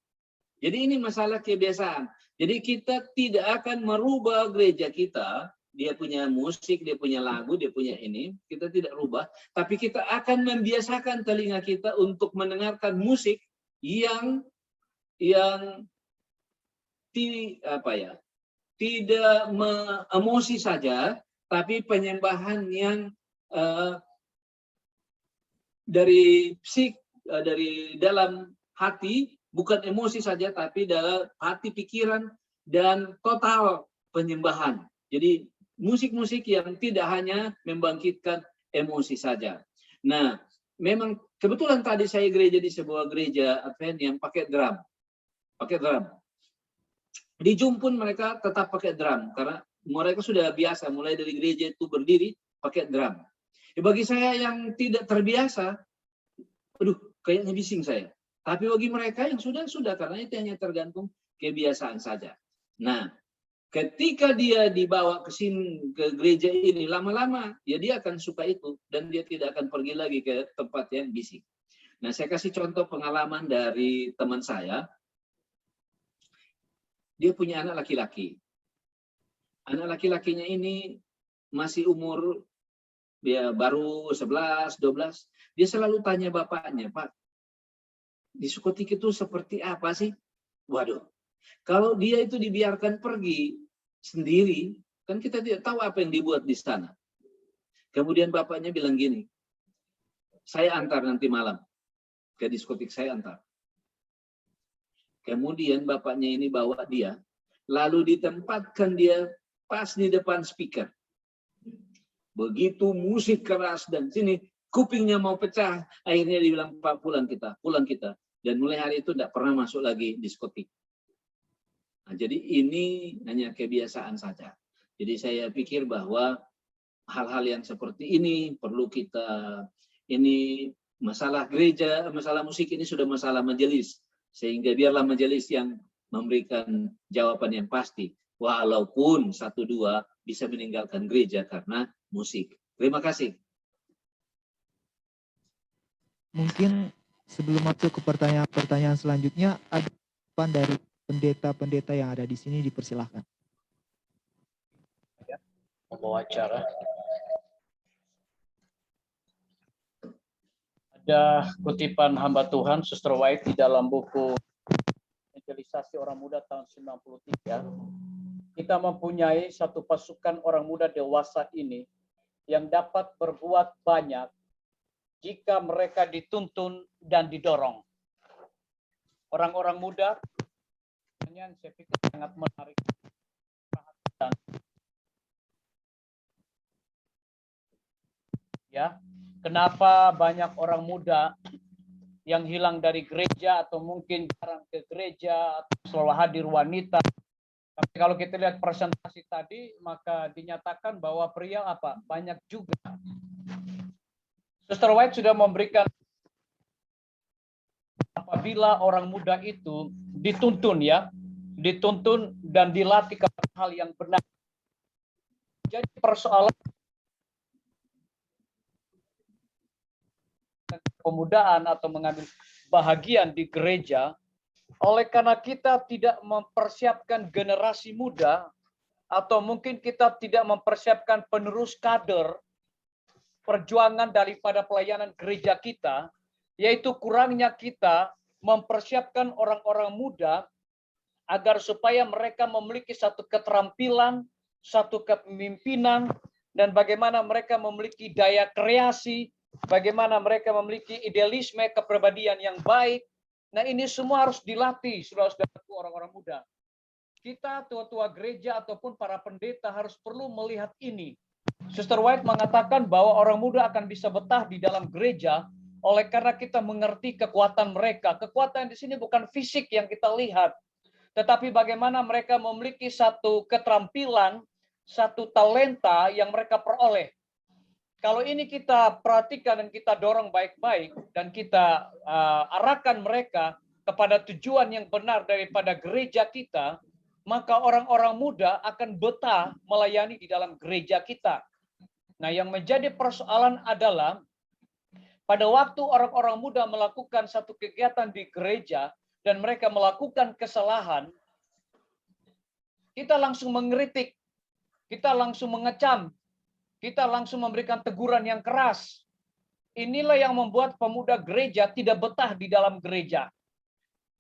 C: Jadi ini masalah kebiasaan. Jadi kita tidak akan merubah gereja kita, dia punya musik, dia punya lagu, dia punya ini, kita tidak rubah, tapi kita akan membiasakan telinga kita untuk mendengarkan musik yang tidak emosi saja, tapi penyembahan yang dari dalam hati, bukan emosi saja, tapi dalam hati, pikiran, dan total penyembahan. Jadi musik-musik yang tidak hanya membangkitkan emosi saja. Nah, memang kebetulan tadi saya gereja di sebuah gereja Advent yang pakai drum. Di Jumpun mereka tetap pakai drum, karena mereka sudah biasa, mulai dari gereja itu berdiri pakai drum. Bagi saya yang tidak terbiasa, kayaknya bising saya. Tapi bagi mereka yang sudah, karena itu hanya tergantung kebiasaan saja. Nah, ketika dia dibawa ke sini, ke gereja ini, lama-lama ya dia akan suka itu, dan dia tidak akan pergi lagi ke tempat yang bising. Nah, saya kasih contoh pengalaman dari teman saya. Dia punya anak laki-laki. Anak laki-lakinya ini masih umur, dia baru 11, 12. Dia selalu tanya bapaknya, Pak, diskotik itu seperti apa sih? Waduh, kalau dia itu dibiarkan pergi sendiri, kan kita tidak tahu apa yang dibuat di sana. Kemudian bapaknya bilang gini, saya antar nanti malam ke diskotik, saya antar. Kemudian bapaknya ini bawa dia lalu ditempatkan dia pas di depan speaker. Begitu musik keras dan sini kupingnya mau pecah, akhirnya dibilang, Pak, pulang kita. Dan mulai hari itu tidak pernah masuk lagi diskotik. Nah, jadi ini hanya kebiasaan saja. Jadi saya pikir bahwa hal-hal yang seperti ini perlu kita, ini masalah gereja, masalah musik ini sudah masalah majelis. Sehingga biarlah majelis yang memberikan jawaban yang pasti. Walaupun 1-2 bisa meninggalkan gereja karena musik. Terima kasih.
B: Mungkin sebelum masuk ke pertanyaan-pertanyaan selanjutnya, ada tanggapan dari pendeta-pendeta yang ada di sini, dipersilahkan.
D: Membawa acara. Ada kutipan hamba Tuhan, Suster White, di dalam buku Evangelisasi Orang Muda tahun 93. Kita mempunyai satu pasukan orang muda dewasa ini yang dapat berbuat banyak jika mereka dituntun dan didorong. Orang-orang muda, yang saya pikir sangat menarik perhatian. Ya, kenapa banyak orang muda yang hilang dari gereja atau mungkin jarang ke gereja atau selalu hadir wanita? Tapi kalau kita lihat presentasi tadi, maka dinyatakan bahwa pria banyak juga. Suster White sudah memberikan, apabila orang muda itu dituntun dan dilatih kepada hal yang benar. Jadi persoalan pemudaan atau mengambil bahagian di gereja, oleh karena kita tidak mempersiapkan generasi muda, atau mungkin kita tidak mempersiapkan penerus kader perjuangan daripada pelayanan gereja kita, yaitu kurangnya kita mempersiapkan orang-orang muda agar supaya mereka memiliki satu keterampilan, satu kepemimpinan, dan bagaimana mereka memiliki daya kreasi, bagaimana mereka memiliki idealisme kepribadian yang baik. Nah, ini semua harus dilatih, saudara-saudaraku, orang-orang muda. Kita tua-tua gereja ataupun para pendeta harus perlu melihat ini. Suster White mengatakan bahwa orang muda akan bisa betah di dalam gereja oleh karena kita mengerti kekuatan mereka. Kekuatan di sini bukan fisik yang kita lihat, tetapi bagaimana mereka memiliki satu keterampilan, satu talenta yang mereka peroleh. Kalau ini kita perhatikan dan kita dorong baik-baik dan kita arahkan mereka kepada tujuan yang benar daripada gereja kita, maka orang-orang muda akan betah melayani di dalam gereja kita. Nah, yang menjadi persoalan adalah pada waktu orang-orang muda melakukan satu kegiatan di gereja dan mereka melakukan kesalahan, kita langsung mengkritik, kita langsung mengecam, kita langsung memberikan teguran yang keras. Inilah yang membuat pemuda gereja tidak betah di dalam gereja.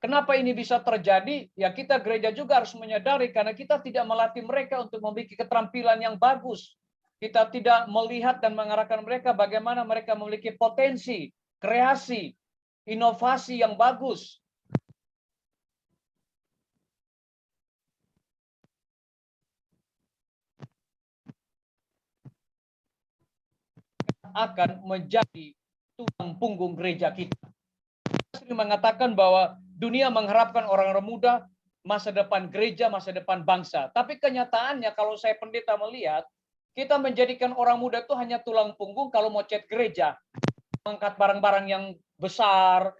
D: Kenapa ini bisa terjadi? Ya, kita gereja juga harus menyadari karena kita tidak melatih mereka untuk memiliki keterampilan yang bagus. Kita tidak melihat dan mengarahkan mereka bagaimana mereka memiliki potensi, kreasi, inovasi yang bagus. Akan menjadi tulang punggung gereja kita. Saya sering mengatakan bahwa dunia mengharapkan orang-orang muda, masa depan gereja, masa depan bangsa. Tapi kenyataannya kalau saya pendeta melihat, kita menjadikan orang muda itu hanya tulang punggung kalau mau cat gereja. Mengangkat barang-barang yang besar,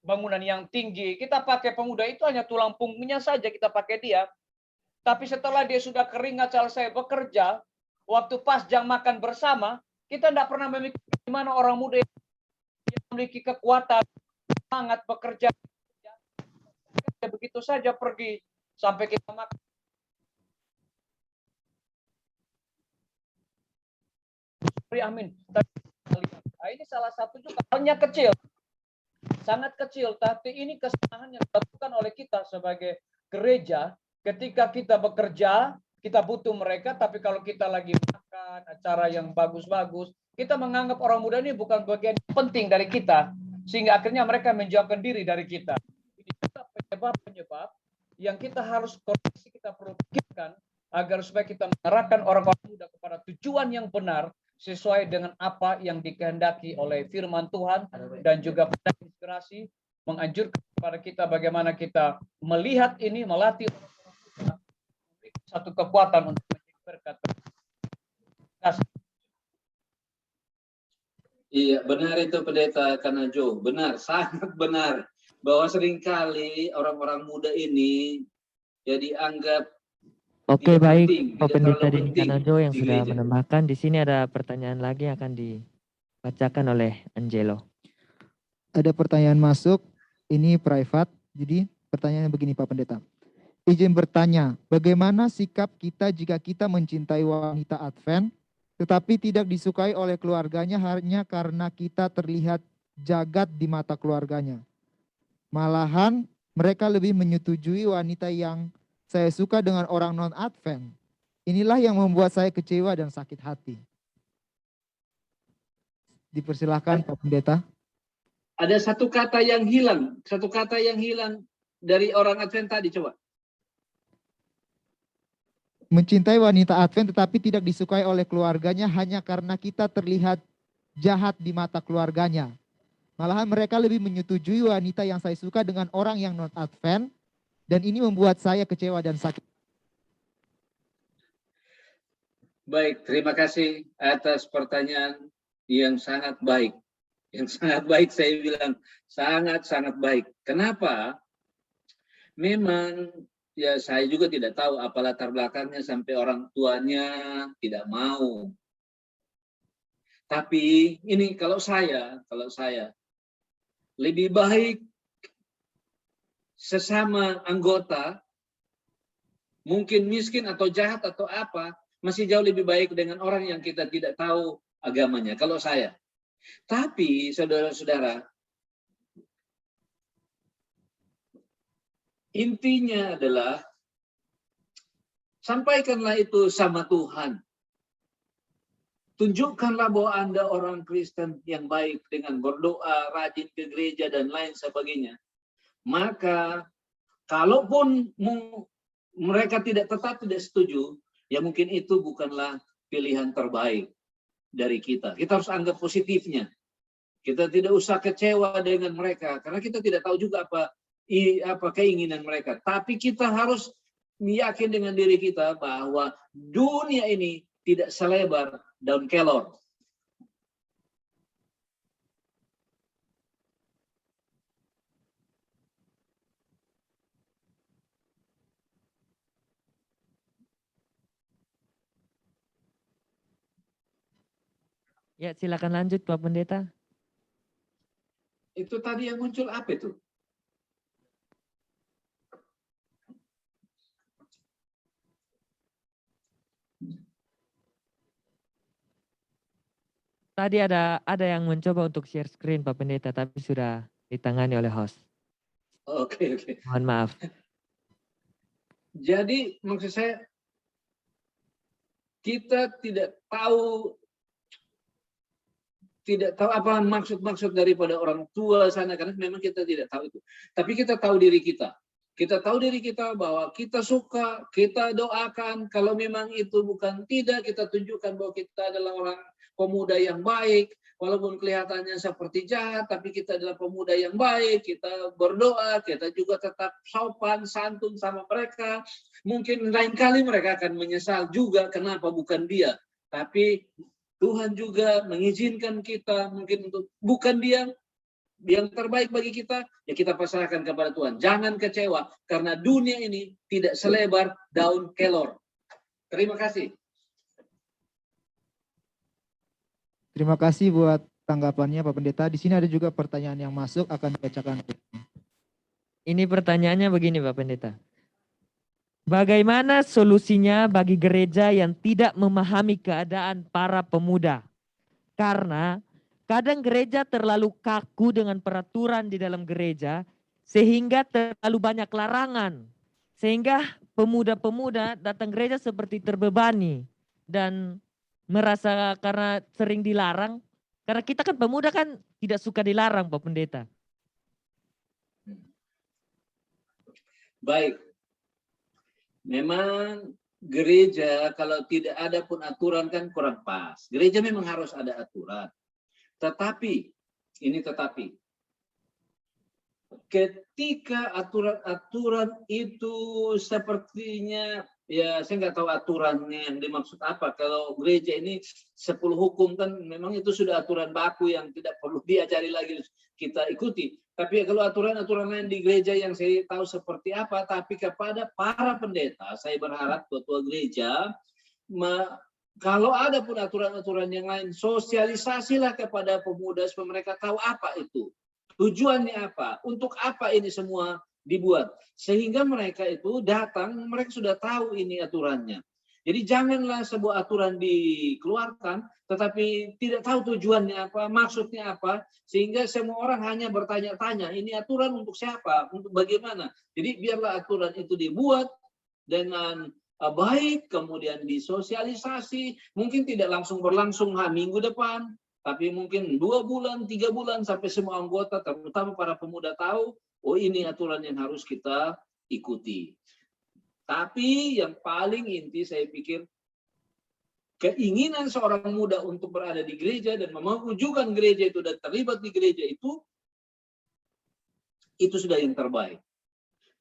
D: bangunan yang tinggi. Kita pakai pemuda itu hanya tulang punggungnya saja, kita pakai dia. Tapi setelah dia sudah keringat selesai bekerja, waktu pas jam makan bersama, kita tidak pernah memikirkan gimana orang muda yang memiliki kekuatan, semangat bekerja. Begitu saja pergi sampai kita makan. Amin. Nah, ini salah satu juga halnya kecil, sangat kecil, tapi ini kesalahan yang dilakukan oleh kita sebagai gereja. Ketika kita bekerja, kita butuh mereka, tapi kalau kita lagi makan acara yang bagus-bagus, kita menganggap orang muda ini bukan bagian penting dari kita, sehingga akhirnya mereka menjauhkan diri dari kita. Ini juga penyebab yang kita harus koreksi, kita perlu pikirkan agar supaya kita mengarahkan orang-orang muda kepada tujuan yang benar sesuai dengan apa yang dikehendaki oleh firman Tuhan, dan juga pada inspirasi menganjurkan kepada kita bagaimana kita melihat ini, melatih satu kekuatan untuk menjadi berkat.
C: Iya, benar itu Pendeta Kanajo. Benar, sangat benar. Bahwa seringkali orang-orang muda ini ya dianggap
A: Oke,
C: tidak
A: baik
C: penting,
A: Pak
C: tidak
A: Pendeta
C: terlalu
A: Denny
C: penting
A: Kanajo yang
C: di
A: sudah
C: gereja.
A: menambahkan. Di sini ada pertanyaan lagi yang akan dibacakan oleh Angelo.
B: Ada pertanyaan masuk, ini private. Jadi pertanyaannya begini Pak Pendeta. Izin bertanya, bagaimana sikap kita jika kita mencintai wanita Advent, tetapi tidak disukai oleh keluarganya hanya karena kita terlihat jagat di mata keluarganya? Malahan mereka lebih menyetujui wanita yang saya suka dengan orang non-Advent. Inilah yang membuat saya kecewa dan sakit hati. Dipersilahkan Pak Pendeta.
C: Ada satu kata yang hilang, dari orang Advent tadi, coba.
B: Mencintai wanita Advent tetapi tidak disukai oleh keluarganya hanya karena kita terlihat jahat di mata keluarganya. Malahan mereka lebih menyetujui wanita yang saya suka dengan orang yang non-Advent, dan ini membuat saya kecewa dan sakit.
C: Baik, terima kasih atas pertanyaan yang sangat baik. Yang sangat baik, saya bilang sangat-sangat baik. Kenapa? Memang ya saya juga tidak tahu apa latar belakangnya sampai orang tuanya tidak mau. Tapi ini kalau saya lebih baik sesama anggota, mungkin miskin atau jahat atau apa, masih jauh lebih baik dengan orang yang kita tidak tahu agamanya, kalau saya. Tapi saudara-saudara, intinya adalah sampaikanlah itu sama Tuhan. Tunjukkanlah bahwa Anda orang Kristen yang baik dengan berdoa, rajin ke gereja, dan lain sebagainya. Maka, kalaupun mereka tetap tidak setuju, ya mungkin itu bukanlah pilihan terbaik dari kita. Kita harus anggap positifnya. Kita tidak usah kecewa dengan mereka, karena kita tidak tahu juga apa keinginan mereka. Tapi kita harus yakin dengan diri kita bahwa dunia ini tidak selebar daun kelor.
A: Ya, silakan lanjut Pak Pendeta.
C: Itu tadi yang muncul apa itu?
A: Tadi ada yang mencoba untuk share screen Pak Pendeta, tapi sudah ditangani oleh host.
C: Oke.
A: Mohon maaf.
C: Jadi maksud saya, kita tidak tahu apa maksud daripada orang tua sana, karena memang kita tidak tahu itu. Tapi kita tahu diri kita. Kita tahu diri kita bahwa kita suka, kita doakan. Kalau memang itu bukan tidak, kita tunjukkan bahwa kita adalah orang pemuda yang baik. Walaupun kelihatannya seperti jahat, tapi kita adalah pemuda yang baik. Kita berdoa, kita juga tetap sopan, santun sama mereka. Mungkin lain kali mereka akan menyesal juga, kenapa bukan dia. Tapi Tuhan juga mengizinkan kita mungkin untuk bukan dia yang terbaik bagi kita, ya kita pasrahkan kepada Tuhan. Jangan kecewa, karena dunia ini tidak selebar daun kelor. Terima kasih.
B: Terima kasih buat tanggapannya Pak Pendeta. Di sini ada juga pertanyaan yang masuk, akan dibacakan.
A: Ini pertanyaannya begini Pak Pendeta. Bagaimana solusinya bagi gereja yang tidak memahami keadaan para pemuda? Karena kadang gereja terlalu kaku dengan peraturan di dalam gereja sehingga terlalu banyak larangan. Sehingga pemuda-pemuda datang gereja seperti terbebani dan merasa karena sering dilarang. Karena kita kan pemuda kan tidak suka dilarang Pak Pendeta.
C: Baik, Memang gereja kalau tidak ada pun aturan kan kurang pas. Gereja memang harus ada aturan. Tetapi, ini tetapi, ketika aturan-aturan itu sepertinya, ya saya nggak tahu aturannya yang dimaksud apa. Kalau gereja ini 10 hukum kan memang itu sudah aturan baku yang tidak perlu diajari lagi kita ikuti. Tapi kalau aturan-aturan lain di gereja yang saya tahu seperti apa, tapi kepada para pendeta, saya berharap ketua gereja, kalau ada pun aturan-aturan yang lain, sosialisasilah kepada pemuda supaya mereka tahu apa itu. Tujuannya apa? Untuk apa ini semua dibuat? Sehingga mereka itu datang, mereka sudah tahu ini aturannya. Jadi janganlah sebuah aturan dikeluarkan, tetapi tidak tahu tujuannya apa, maksudnya apa, sehingga semua orang hanya bertanya-tanya, ini aturan untuk siapa, untuk bagaimana. Jadi biarlah aturan itu dibuat dengan baik, kemudian disosialisasi, mungkin tidak langsung berlangsung minggu depan, tapi mungkin 2 bulan, 3 bulan, sampai semua anggota, terutama para pemuda tahu, oh ini aturan yang harus kita ikuti. Tapi yang paling inti saya pikir, keinginan seorang muda untuk berada di gereja dan memajukan gereja itu dan terlibat di gereja itu sudah yang terbaik.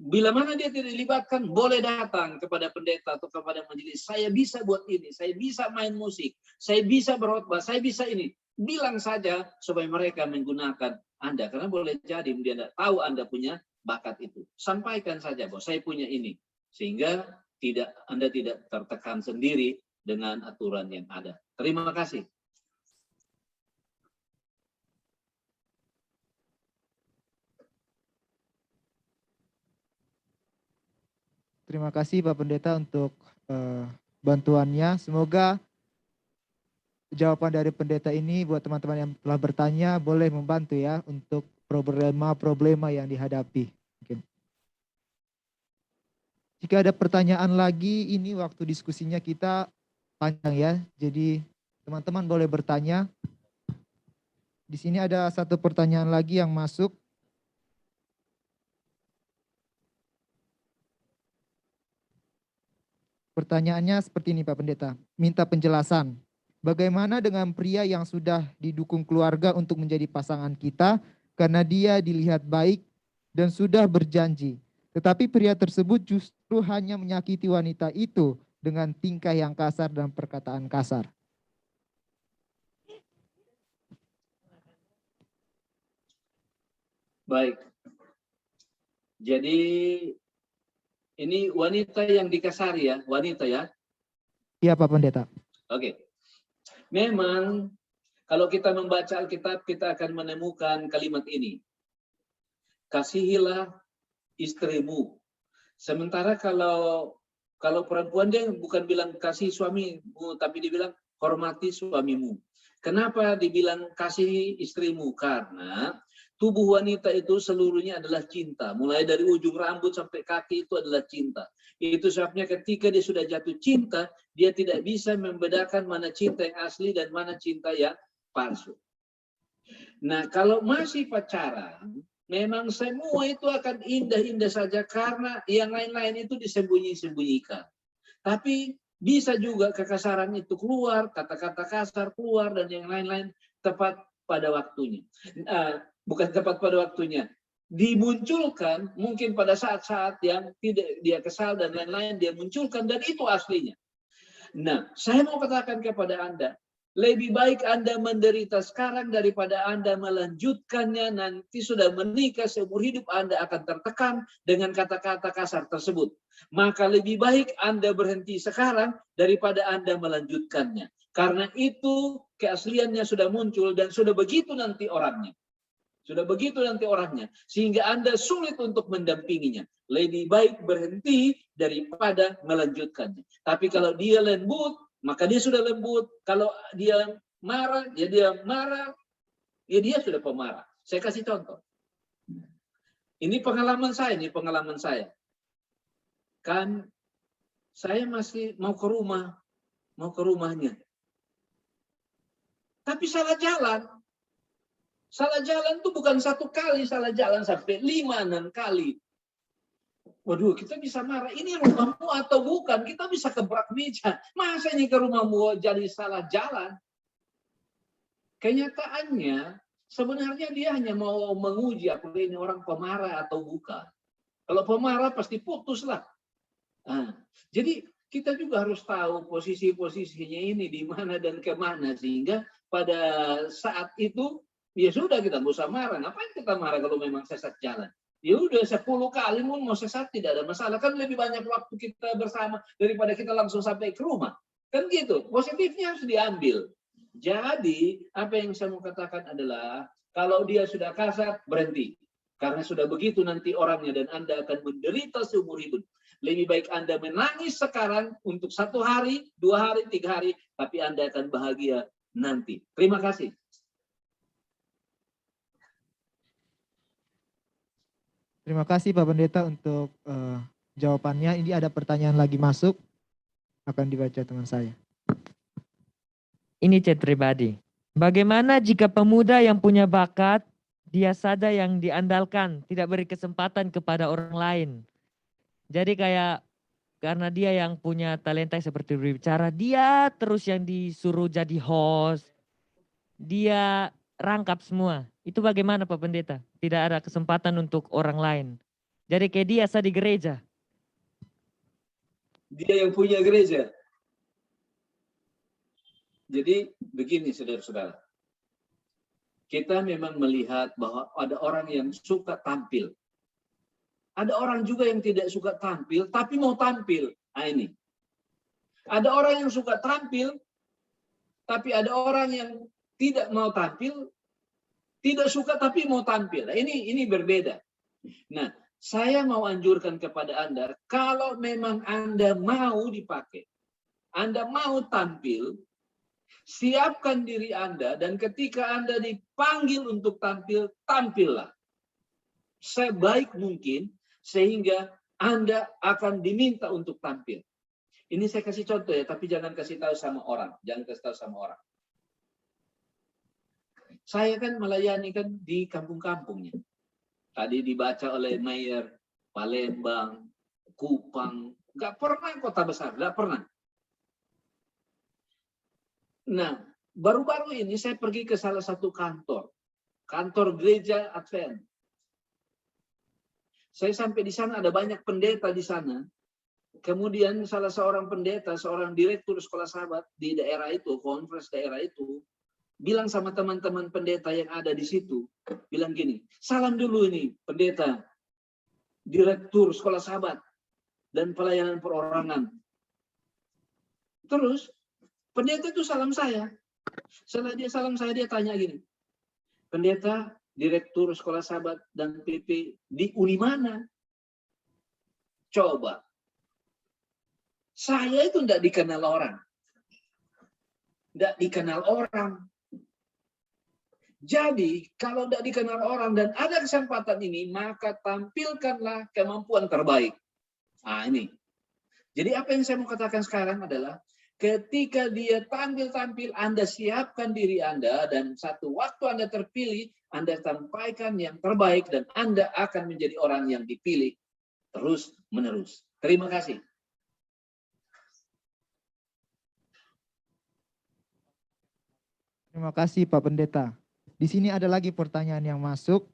C: Bila mana dia tidak dilibatkan, boleh datang kepada pendeta atau kepada majelis. Saya bisa buat ini, saya bisa main musik, saya bisa berkhotbah, saya bisa ini. Bilang saja supaya mereka menggunakan Anda. Karena boleh jadi dia tidak tahu Anda punya bakat itu. Sampaikan saja bahwa saya punya ini. Sehingga Anda tidak tertekan sendiri dengan aturan yang ada. Terima kasih.
B: Terima kasih Pak Pendeta untuk bantuannya. Semoga jawaban dari pendeta ini buat teman-teman yang telah bertanya boleh membantu ya untuk problema-problema yang dihadapi. Mungkin. Jika ada pertanyaan lagi, ini waktu diskusinya kita panjang ya. Jadi teman-teman boleh bertanya. Di sini ada satu pertanyaan lagi yang masuk. Pertanyaannya seperti ini Pak Pendeta, minta penjelasan. Bagaimana dengan pria yang sudah didukung keluarga untuk menjadi pasangan kita karena dia dilihat baik dan sudah berjanji. Tetapi pria tersebut justru hanya menyakiti wanita itu dengan tingkah yang kasar dan perkataan kasar.
C: Baik. Jadi ini wanita yang dikasari ya, wanita ya?
B: Iya Pak Pendeta.
C: Oke. Memang kalau kita membaca Alkitab kita akan menemukan kalimat ini. Kasihilah istrimu. Sementara kalau perempuan dia bukan bilang kasih suamimu, tapi dibilang hormati suamimu. Kenapa dibilang kasihi istrimu? Karena tubuh wanita itu seluruhnya adalah cinta. Mulai dari ujung rambut sampai kaki itu adalah cinta. Itu sebabnya ketika dia sudah jatuh cinta, dia tidak bisa membedakan mana cinta yang asli dan mana cinta yang palsu. Nah, kalau masih pacaran, memang semua itu akan indah-indah saja karena yang lain-lain itu disembunyi-sembunyikan. Tapi bisa juga kekasaran itu keluar, kata-kata kasar keluar, dan yang lain-lain tepat pada waktunya. Bukan tepat pada waktunya, dimunculkan mungkin pada saat-saat yang tidak dia kesal dan lain-lain dia munculkan, dan itu aslinya. Nah, saya mau katakan kepada Anda, lebih baik Anda menderita sekarang daripada Anda melanjutkannya nanti sudah menikah seumur hidup Anda akan tertekan dengan kata-kata kasar tersebut. Maka lebih baik Anda berhenti sekarang daripada Anda melanjutkannya. Karena itu keasliannya sudah muncul dan sudah begitu nanti orangnya. Sudah begitu nanti orangnya. Sehingga Anda sulit untuk mendampinginya. Lebih baik berhenti daripada melanjutkannya. Tapi kalau dia lembut, maka dia sudah lembut. Kalau dia marah, ya dia marah. Ya dia sudah pemarah. Saya kasih contoh. Ini pengalaman saya. Kan saya masih mau ke rumahnya. Tapi salah jalan. Salah jalan itu bukan 1 kali, salah jalan sampai 5-6 kali. Waduh, kita bisa marah. Ini rumahmu atau bukan? Kita bisa gebrak meja. Masa ini ke rumahmu jadi salah jalan? Kenyataannya, sebenarnya dia hanya mau menguji apakah ini orang pemarah atau bukan. Kalau pemarah pasti putus lah. Nah, jadi kita juga harus tahu posisi-posisinya ini di mana dan kemana. Sehingga pada saat itu, ya sudah kita nggak usah marah. Ngapain kita marah kalau memang sesat jalan? Ya udah 10 kali mau sesat tidak ada masalah. Kan lebih banyak waktu kita bersama daripada kita langsung sampai ke rumah. Kan gitu. Positifnya harus diambil. Jadi apa yang saya mau katakan adalah kalau dia sudah kasar berhenti. Karena sudah begitu nanti orangnya dan Anda akan menderita seumur hidup. Lebih baik Anda menangis sekarang untuk 1 hari, 2 hari, 3 hari. Tapi Anda akan bahagia nanti. Terima kasih.
B: Terima kasih Pak Pendeta untuk jawabannya. Ini ada pertanyaan lagi masuk. Akan dibaca teman saya.
A: Ini chat pribadi. Bagaimana jika pemuda yang punya bakat, dia saja yang diandalkan, tidak beri kesempatan kepada orang lain. Jadi kayak karena dia yang punya talenta seperti berbicara, dia terus yang disuruh jadi host. Dia rangkap semua. Itu bagaimana Pak Pendeta? Tidak ada kesempatan untuk orang lain. Jadi kayak dia di gereja.
C: Dia yang punya gereja. Jadi begini saudara-saudara. Kita memang melihat bahwa ada orang yang suka tampil. Ada orang juga yang tidak suka tampil, tapi mau tampil. Nah ini. Ada orang yang suka tampil, tapi ada orang yang tidak mau tampil, tidak suka tapi mau tampil. Nah, ini berbeda. Nah, saya mau anjurkan kepada Anda, kalau memang Anda mau dipakai, Anda mau tampil, siapkan diri Anda, dan ketika Anda dipanggil untuk tampil, tampillah. Sebaik mungkin, sehingga Anda akan diminta untuk tampil. Ini saya kasih contoh ya, tapi jangan kasih tahu sama orang. Jangan kasih tahu sama orang. Saya kan melayani kan di kampung-kampungnya. Tadi dibaca oleh Mayor, Palembang, Kupang. Nggak pernah kota besar, nggak pernah. Nah, baru-baru ini saya pergi ke salah satu kantor. Kantor gereja Advent. Saya sampai di sana, ada banyak pendeta di sana. Kemudian salah seorang pendeta, seorang direktur sekolah sahabat di daerah itu, konferensi daerah itu, bilang sama teman-teman pendeta yang ada di situ, bilang gini, salam dulu ini pendeta, direktur sekolah sahabat, dan pelayanan perorangan. Terus, pendeta itu salam saya. Setelah dia salam saya, dia tanya gini, pendeta, direktur sekolah sahabat, dan PP di uni mana? Coba. Saya itu tidak dikenal orang. Tidak dikenal orang. Jadi, kalau tidak dikenal orang dan ada kesempatan ini, maka tampilkanlah kemampuan terbaik. Nah, ini. Jadi apa yang saya mau katakan sekarang adalah, ketika dia tampil-tampil, Anda siapkan diri Anda, dan satu waktu Anda terpilih, Anda sampaikan yang terbaik, dan Anda akan menjadi orang yang dipilih terus-menerus. Terima kasih.
B: Terima kasih Pak Pendeta. Di sini ada lagi pertanyaan yang masuk.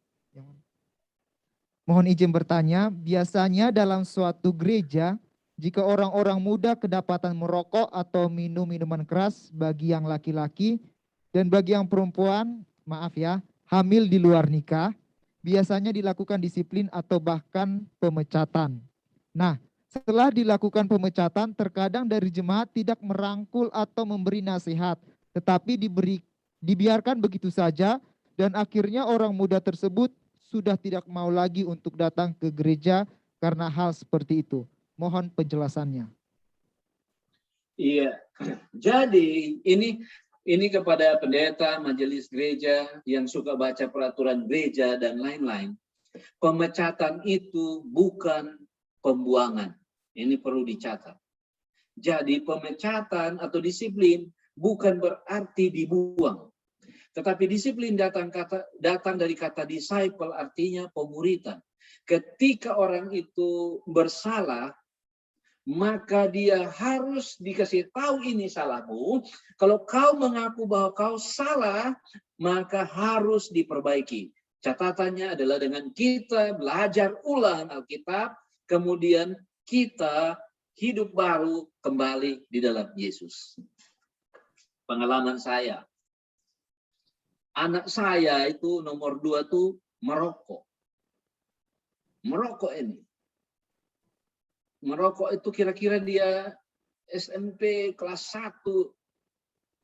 B: Mohon izin bertanya, biasanya dalam suatu gereja, jika orang-orang muda kedapatan merokok atau minum minuman keras bagi yang laki-laki dan bagi yang perempuan, maaf ya, hamil di luar nikah, biasanya dilakukan disiplin atau bahkan pemecatan. Nah, setelah dilakukan pemecatan, terkadang dari jemaat tidak merangkul atau memberi nasihat, tetapi dibiarkan begitu saja, dan akhirnya orang muda tersebut sudah tidak mau lagi untuk datang ke gereja karena hal seperti itu. Mohon penjelasannya.
C: Iya, jadi ini kepada pendeta, majelis gereja yang suka baca peraturan gereja dan lain-lain. Pemecatan itu bukan pembuangan. Ini perlu dicatat. Jadi pemecatan atau disiplin bukan berarti dibuang. Tetapi disiplin datang dari kata disciple, artinya pemuritan. Ketika orang itu bersalah, maka dia harus dikasih tahu ini salahmu. Kalau kau mengaku bahwa kau salah, maka harus diperbaiki. Catatannya adalah dengan kita belajar ulang Alkitab, kemudian kita hidup baru kembali di dalam Yesus. Pengalaman saya, anak saya itu nomor 2 tuh merokok. Merokok ini. Merokok itu kira-kira dia SMP kelas 1.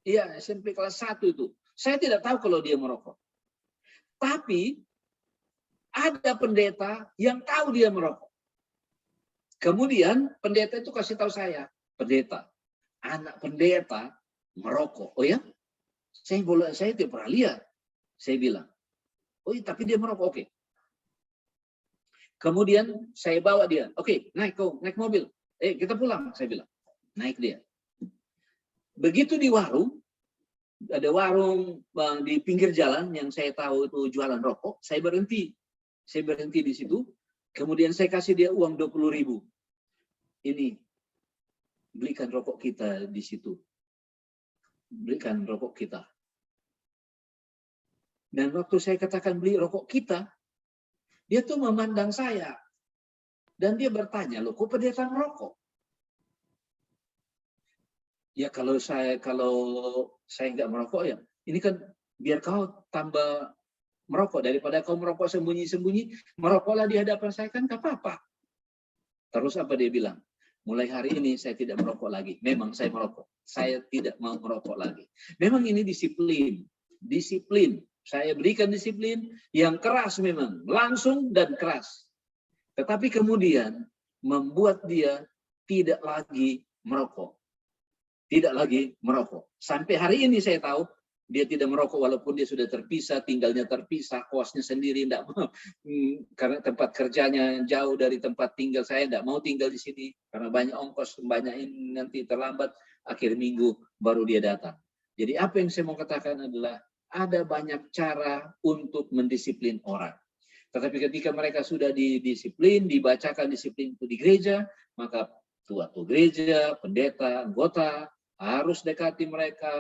C: Iya, SMP kelas 1 itu. Saya tidak tahu kalau dia merokok. Tapi ada pendeta yang tahu dia merokok. Kemudian pendeta itu kasih tahu saya, pendeta, anak pendeta merokok. Oh ya? Saya tidak pernah lihat. Saya bilang, oh iya, tapi dia merokok. Oke. Kemudian saya bawa dia. Oke, naik mobil. Kita pulang, saya bilang. Naik dia. Begitu di warung, ada warung di pinggir jalan yang saya tahu itu jualan rokok, saya berhenti. Saya berhenti di situ. Kemudian saya kasih dia uang 20.000. Ini, belikan rokok kita di situ. Belikan rokok kita. Dan waktu saya katakan beli rokok kita, dia tuh memandang saya. Dan dia bertanya, loh kok pendeta merokok? Ya kalau saya nggak merokok ya, ini kan biar kau tambah merokok. Daripada kau merokok sembunyi-sembunyi, merokoklah di hadapan saya kan nggak apa-apa. Terus apa dia bilang? Mulai hari ini saya tidak merokok lagi. Memang saya merokok. Saya tidak mau merokok lagi. Memang ini disiplin. Disiplin. Saya berikan disiplin yang keras memang, langsung dan keras. Tetapi kemudian membuat dia tidak lagi merokok. Tidak lagi merokok. Sampai hari ini saya tahu dia tidak merokok walaupun dia sudah terpisah, tinggalnya terpisah, kosnya sendiri tidak mau. Karena tempat kerjanya jauh dari tempat tinggal saya, tidak mau tinggal di sini karena banyak ongkos, banyak ini nanti terlambat, akhir minggu baru dia datang. Jadi apa yang saya mau katakan adalah ada banyak cara untuk mendisiplin orang. Tetapi ketika mereka sudah didisiplin, dibacakan disiplin itu di gereja, maka tua-tua gereja, pendeta, anggota harus dekati mereka,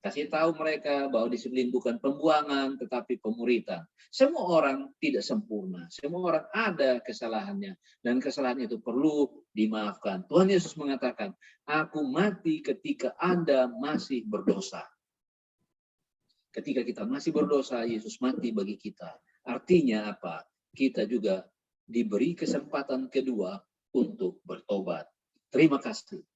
C: kasih tahu mereka bahwa disiplin bukan pembuangan, tetapi pemuritan. Semua orang tidak sempurna, semua orang ada kesalahannya, dan kesalahan itu perlu dimaafkan. Tuhan Yesus mengatakan, aku mati ketika Anda masih berdosa. Ketika kita masih berdosa, Yesus mati bagi kita. Artinya apa? Kita juga diberi kesempatan kedua untuk bertobat. Terima kasih.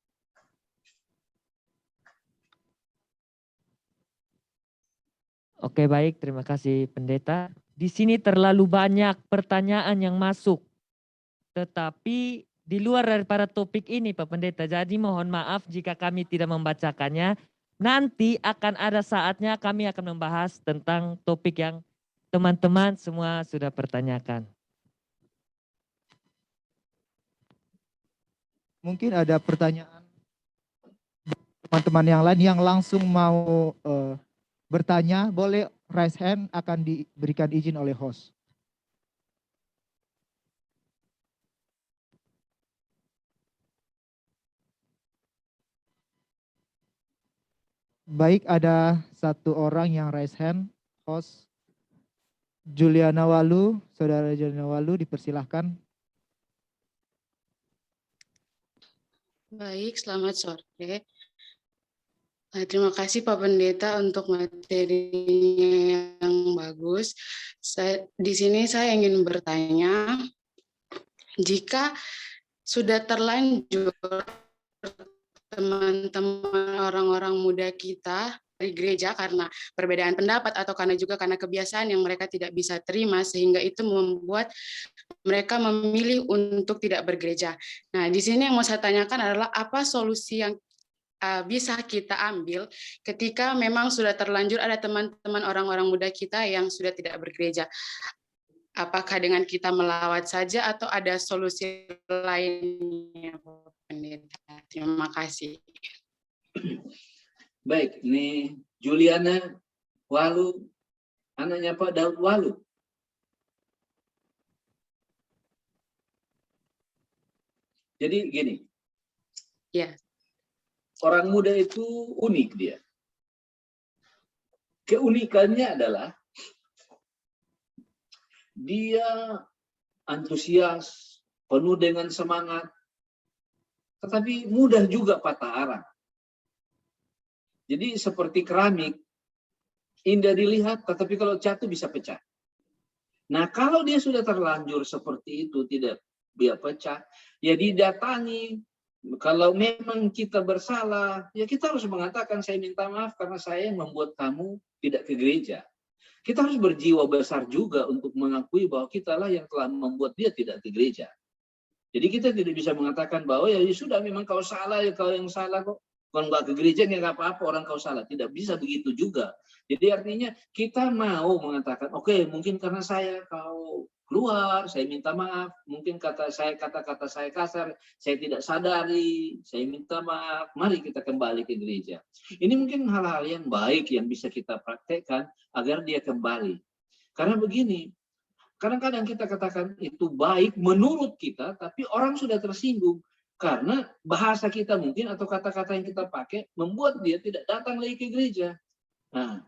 A: Oke, baik, terima kasih pendeta. Di sini terlalu banyak pertanyaan yang masuk. Tetapi di luar daripada topik ini Pak Pendeta. Jadi mohon maaf jika kami tidak membacakannya. Nanti akan ada saatnya kami akan membahas tentang topik yang teman-teman semua sudah pertanyakan.
B: Mungkin ada pertanyaan teman-teman yang lain yang langsung mau bertanya, boleh raise hand, akan diberikan izin oleh host. Baik, ada satu orang yang raise hand, host Juliana Walu, saudara Juliana Walu, dipersilahkan.
G: Baik, selamat sore. Terima kasih Pak Pendeta untuk materinya yang bagus. Di sini saya ingin bertanya, jika sudah terlanjur teman-teman orang-orang muda kita dari gereja karena perbedaan pendapat atau karena kebiasaan yang mereka tidak bisa terima sehingga itu membuat mereka memilih untuk tidak bergereja. Nah, di sini yang mau saya tanyakan adalah apa solusi yang bisa kita ambil ketika memang sudah terlanjur ada teman-teman orang-orang muda kita yang sudah tidak bergereja. Apakah dengan kita melawat saja atau ada solusi lainnya, Pak Pendeta? Terima kasih.
C: Baik, ini Juliana Walu, anaknya Pak Daud Walu. Jadi gini,
G: Ya.
C: orang muda itu unik dia. Keunikannya adalah dia antusias, penuh dengan semangat, tetapi mudah juga patah arang. Jadi seperti keramik, indah dilihat, tetapi kalau jatuh bisa pecah. Nah, kalau dia sudah terlanjur seperti itu, tidak dia pecah, ya didatangi. Kalau memang kita bersalah, ya kita harus mengatakan, saya minta maaf karena saya yang membuat kamu tidak ke gereja. Kita harus berjiwa besar juga untuk mengakui bahwa kitalah yang telah membuat dia tidak ke gereja. Jadi kita tidak bisa mengatakan bahwa ya sudah memang kau salah, ya kau yang salah kok. Kalau nggak ke gereja nggak apa-apa, orang kau salah. Tidak bisa begitu juga. Jadi artinya kita mau mengatakan, oke, mungkin karena saya kau keluar, saya minta maaf. Mungkin kata-kata saya kasar, saya tidak sadari, saya minta maaf. Mari kita kembali ke gereja. Ini mungkin hal-hal yang baik yang bisa kita praktekkan agar dia kembali. Karena begini, kadang-kadang kita katakan itu baik menurut kita, tapi orang sudah tersinggung. Karena bahasa kita mungkin atau kata-kata yang kita pakai membuat dia tidak datang lagi ke gereja. Nah,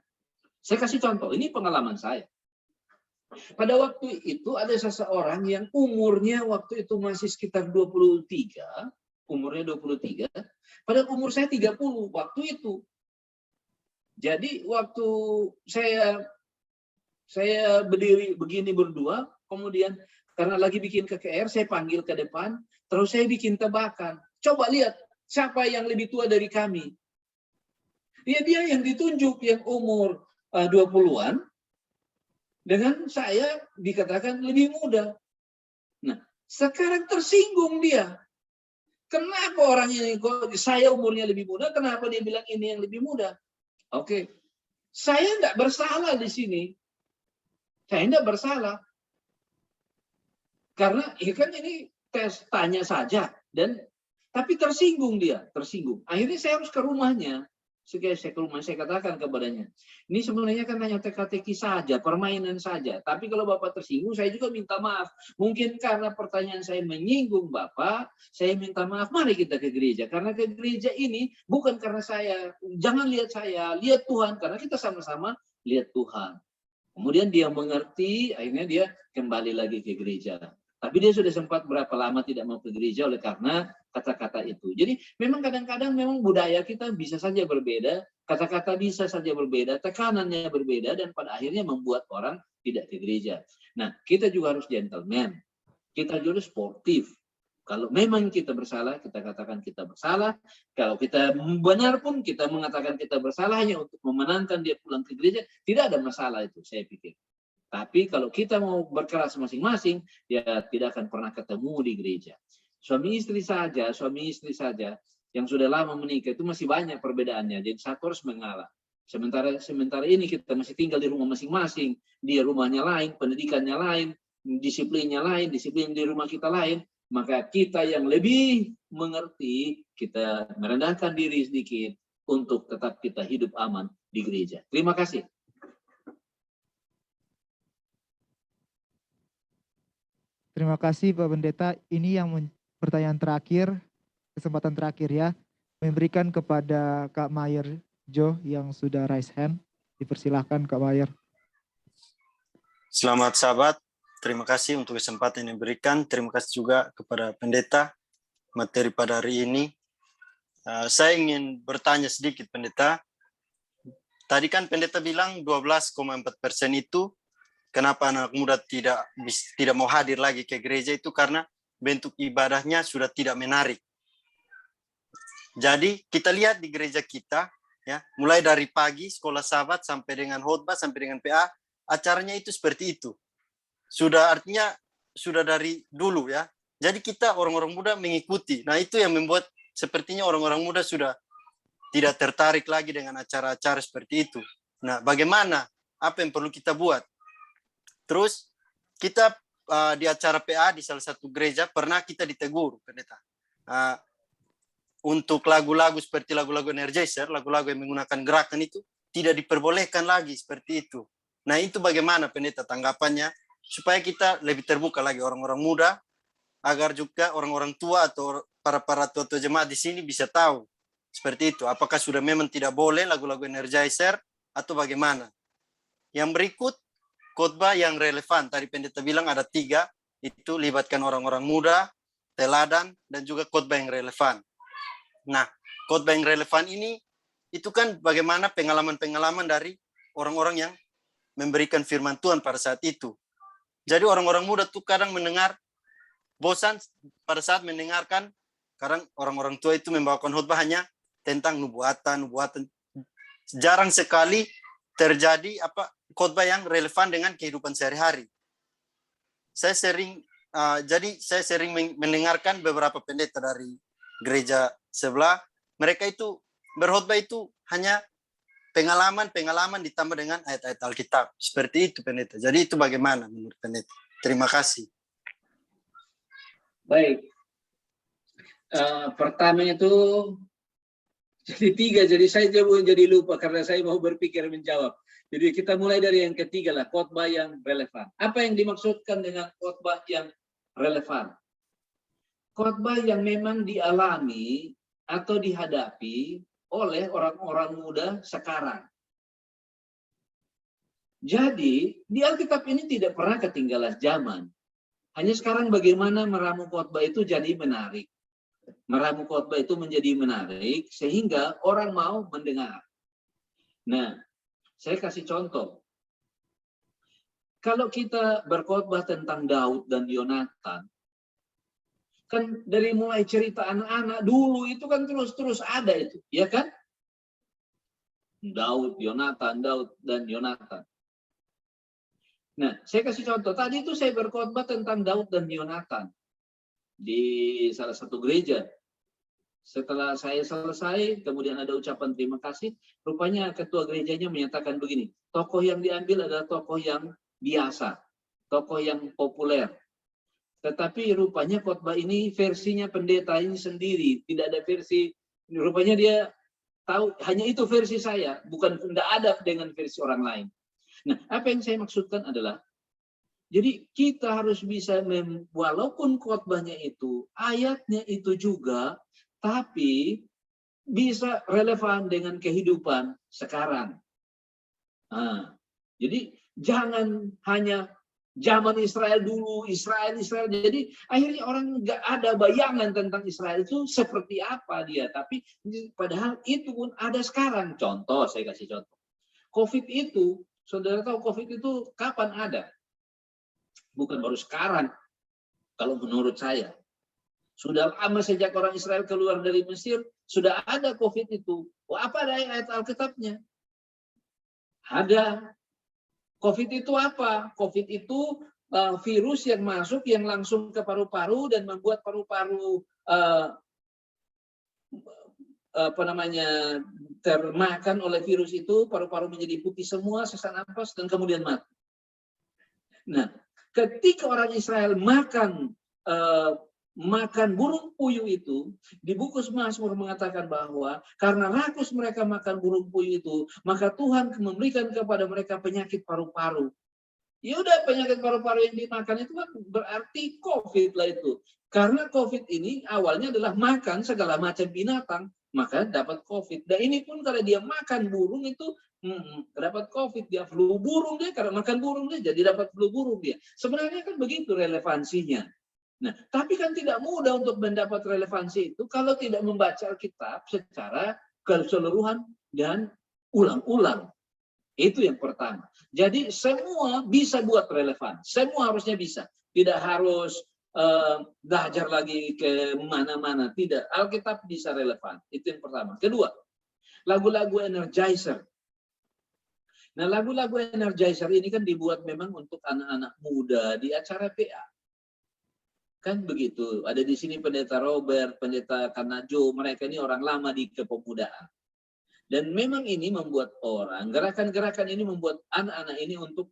C: saya kasih contoh, ini pengalaman saya. Pada waktu itu ada seseorang yang umurnya waktu itu masih sekitar 23, umurnya 23, pada umur saya 30 waktu itu. Jadi waktu saya berdiri begini berdua, kemudian karena lagi bikin KKR, saya panggil ke depan, terus saya bikin tebakan. Coba lihat, siapa yang lebih tua dari kami? Ya dia yang ditunjuk, yang umur 20-an, dengan saya dikatakan lebih muda. Nah, sekarang tersinggung dia. Kenapa orang ini, kok saya umurnya lebih muda, kenapa dia bilang ini yang lebih muda? Oke, saya nggak bersalah di sini. Saya tidak bersalah. Karena kan ini tes tanya saja. Tapi tersinggung dia. Tersinggung. Akhirnya saya harus ke rumahnya. Saya ke rumah, saya katakan kepadanya. Ini sebenarnya kan hanya teka-teki saja. Permainan saja. Tapi kalau Bapak tersinggung, saya juga minta maaf. Mungkin karena pertanyaan saya menyinggung Bapak, saya minta maaf. Mari kita ke gereja. Karena ke gereja ini bukan karena saya. Jangan lihat saya. Lihat Tuhan. Karena kita sama-sama lihat Tuhan. Kemudian dia mengerti, akhirnya dia kembali lagi ke gereja. Tapi dia sudah sempat berapa lama tidak mau ke gereja oleh karena kata-kata itu. Jadi memang kadang-kadang memang budaya kita bisa saja berbeda, kata-kata bisa saja berbeda, tekanannya berbeda, dan pada akhirnya membuat orang tidak ke gereja. Nah, kita juga harus gentleman. Kita juga sportif. Kalau memang kita bersalah, kita katakan kita bersalah. Kalau kita benar pun kita mengatakan kita bersalah hanya untuk memenangkan dia pulang ke gereja, tidak ada masalah itu, saya pikir. Tapi kalau kita mau berkeras masing-masing, ya tidak akan pernah ketemu di gereja. Suami istri saja yang sudah lama menikah itu masih banyak perbedaannya. Jadi satu harus mengalah. Sementara ini kita masih tinggal di rumah masing-masing. Dia rumahnya lain, pendidikannya lain, disiplinnya lain, disiplin di rumah kita lain. Maka kita yang lebih mengerti, kita merendahkan diri sedikit untuk tetap kita hidup aman di gereja. Terima kasih.
B: Terima kasih Pak Pendeta. Ini yang pertanyaan terakhir, kesempatan terakhir ya. Memberikan kepada Kak Mayer Jo yang sudah raise hand. Dipersilahkan Kak Mayer.
E: Selamat sahabat, terima kasih untuk kesempatan yang diberikan. Terima kasih juga kepada Pendeta materi pada hari ini. Saya ingin bertanya sedikit Pendeta. Tadi kan Pendeta bilang 12,4% itu kenapa anak muda tidak mau hadir lagi ke gereja itu karena bentuk ibadahnya sudah tidak menarik. Jadi kita lihat di gereja kita, ya, mulai dari pagi sekolah sahabat sampai dengan khotbah sampai dengan PA, acaranya itu seperti itu. Artinya sudah dari dulu ya. Jadi kita orang-orang muda mengikuti. Nah itu yang membuat sepertinya orang-orang muda sudah tidak tertarik lagi dengan acara-acara seperti itu. Nah bagaimana? Apa yang perlu kita buat? Terus kita di acara PA di salah satu gereja pernah kita ditegur Pendeta. Untuk lagu-lagu seperti lagu-lagu Energizer, lagu-lagu yang menggunakan gerakan itu tidak diperbolehkan lagi seperti itu. Nah itu bagaimana Pendeta tanggapannya supaya kita lebih terbuka lagi orang-orang muda agar juga orang-orang tua atau para tua jemaat di sini bisa tahu seperti itu. Apakah sudah memang tidak boleh lagu-lagu Energizer atau bagaimana? Yang berikut khotbah yang relevan. Tadi pendeta bilang ada 3, itu libatkan orang-orang muda, teladan, dan juga khotbah yang relevan. Nah, khotbah yang relevan ini itu kan bagaimana pengalaman-pengalaman dari orang-orang yang memberikan firman Tuhan pada saat itu. Jadi orang-orang muda tuh kadang mendengar bosan pada saat mendengarkan, kadang orang-orang tua itu membawakan khotbah hanya tentang nubuatan. Jarang sekali terjadi khotbah yang relevan dengan kehidupan sehari-hari. Saya sering mendengarkan beberapa pendeta dari gereja sebelah, mereka itu berkhotbah itu hanya pengalaman ditambah dengan ayat-ayat Alkitab. Seperti itu pendeta. Jadi itu bagaimana menurut pendeta? Terima kasih.
C: Baik. Pertama itu jadi 3, jadi saya jadi lupa karena saya mau berpikir menjawab. Jadi kita mulai dari yang ketiga lah, khotbah yang relevan. Apa yang dimaksudkan dengan khotbah yang relevan? Khotbah yang memang dialami atau dihadapi oleh orang-orang muda sekarang. Jadi di Alkitab ini tidak pernah ketinggalan zaman. Hanya sekarang bagaimana meramu khotbah itu jadi menarik. Meramu khotbah itu menjadi menarik sehingga orang mau mendengar. Nah, saya kasih contoh. Kalau kita berkhotbah tentang Daud dan Yonatan, kan dari mulai cerita anak-anak dulu itu kan terus ada itu, ya kan? Daud, dan Yonatan. Nah, saya kasih contoh. Tadi itu saya berkhotbah tentang Daud dan Yonatan di salah satu gereja. Setelah saya selesai, kemudian ada ucapan terima kasih. Rupanya ketua gerejanya menyatakan begini, tokoh yang diambil adalah tokoh yang biasa, tokoh yang populer. Tetapi rupanya khotbah ini versinya pendeta ini sendiri, tidak ada versi. Rupanya dia tahu hanya itu versi saya, bukan tidak ada dengan versi orang lain. Nah, apa yang saya maksudkan adalah, jadi kita harus bisa, walaupun khotbahnya itu, ayatnya itu juga, tapi bisa relevan dengan kehidupan sekarang. Nah, jadi jangan hanya zaman Israel dulu, Israel. Jadi akhirnya orang nggak ada bayangan tentang Israel itu seperti apa dia. Tapi padahal itu pun ada sekarang. Contoh, saya kasih contoh. COVID itu, saudara tahu COVID itu kapan ada? Bukan baru sekarang. Kalau menurut saya. Sudah lama sejak orang Israel keluar dari Mesir, sudah ada COVID itu. Apa ada ayat Alkitabnya? Ada. COVID itu apa? COVID itu virus yang masuk, yang langsung ke paru-paru dan membuat paru-paru termakan oleh virus itu, paru-paru menjadi putih semua, sesak napas, dan kemudian mati. Nah, ketika orang Israel makan burung puyuh itu, di buku Mazmur mengatakan bahwa karena rakus mereka makan burung puyuh itu, maka Tuhan memberikan kepada mereka penyakit paru-paru. Ya udah, penyakit paru-paru yang dimakan itu kan berarti COVID lah itu. Karena COVID ini awalnya adalah makan segala macam binatang, maka dapat COVID. Dan ini pun kalau dia makan burung itu dapat COVID, dia flu burung dia, karena makan burung dia jadi dapat flu burung dia. Sebenarnya kan begitu relevansinya. Nah, tapi kan tidak mudah untuk mendapat relevansi itu kalau tidak membaca Alkitab secara keseluruhan dan ulang-ulang. Itu yang pertama. Jadi semua bisa buat relevan. Semua harusnya bisa. Tidak harus belajar lagi ke mana-mana. Tidak. Alkitab bisa relevan. Itu yang pertama. Kedua, lagu-lagu Energizer. Nah, lagu-lagu Energizer ini kan dibuat memang untuk anak-anak muda di acara PA. Kan begitu. Ada di sini pendeta Robert, pendeta Kanajo, mereka ini orang lama di kepemudaan. Dan memang ini membuat orang, gerakan-gerakan ini membuat anak-anak ini untuk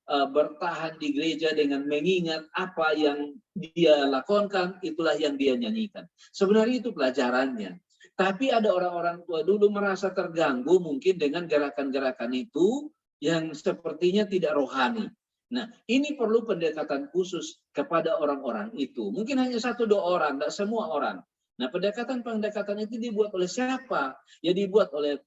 C: bertahan di gereja dengan mengingat apa yang dia lakukan, itulah yang dia nyanyikan. Sebenarnya itu pelajarannya. Tapi ada orang-orang tua dulu merasa terganggu mungkin dengan gerakan-gerakan itu yang sepertinya tidak rohani. Nah, ini perlu pendekatan khusus kepada orang-orang itu. Mungkin hanya 1-2 orang, tidak semua orang. Nah, pendekatan-pendekatan itu dibuat oleh siapa? Ya dibuat oleh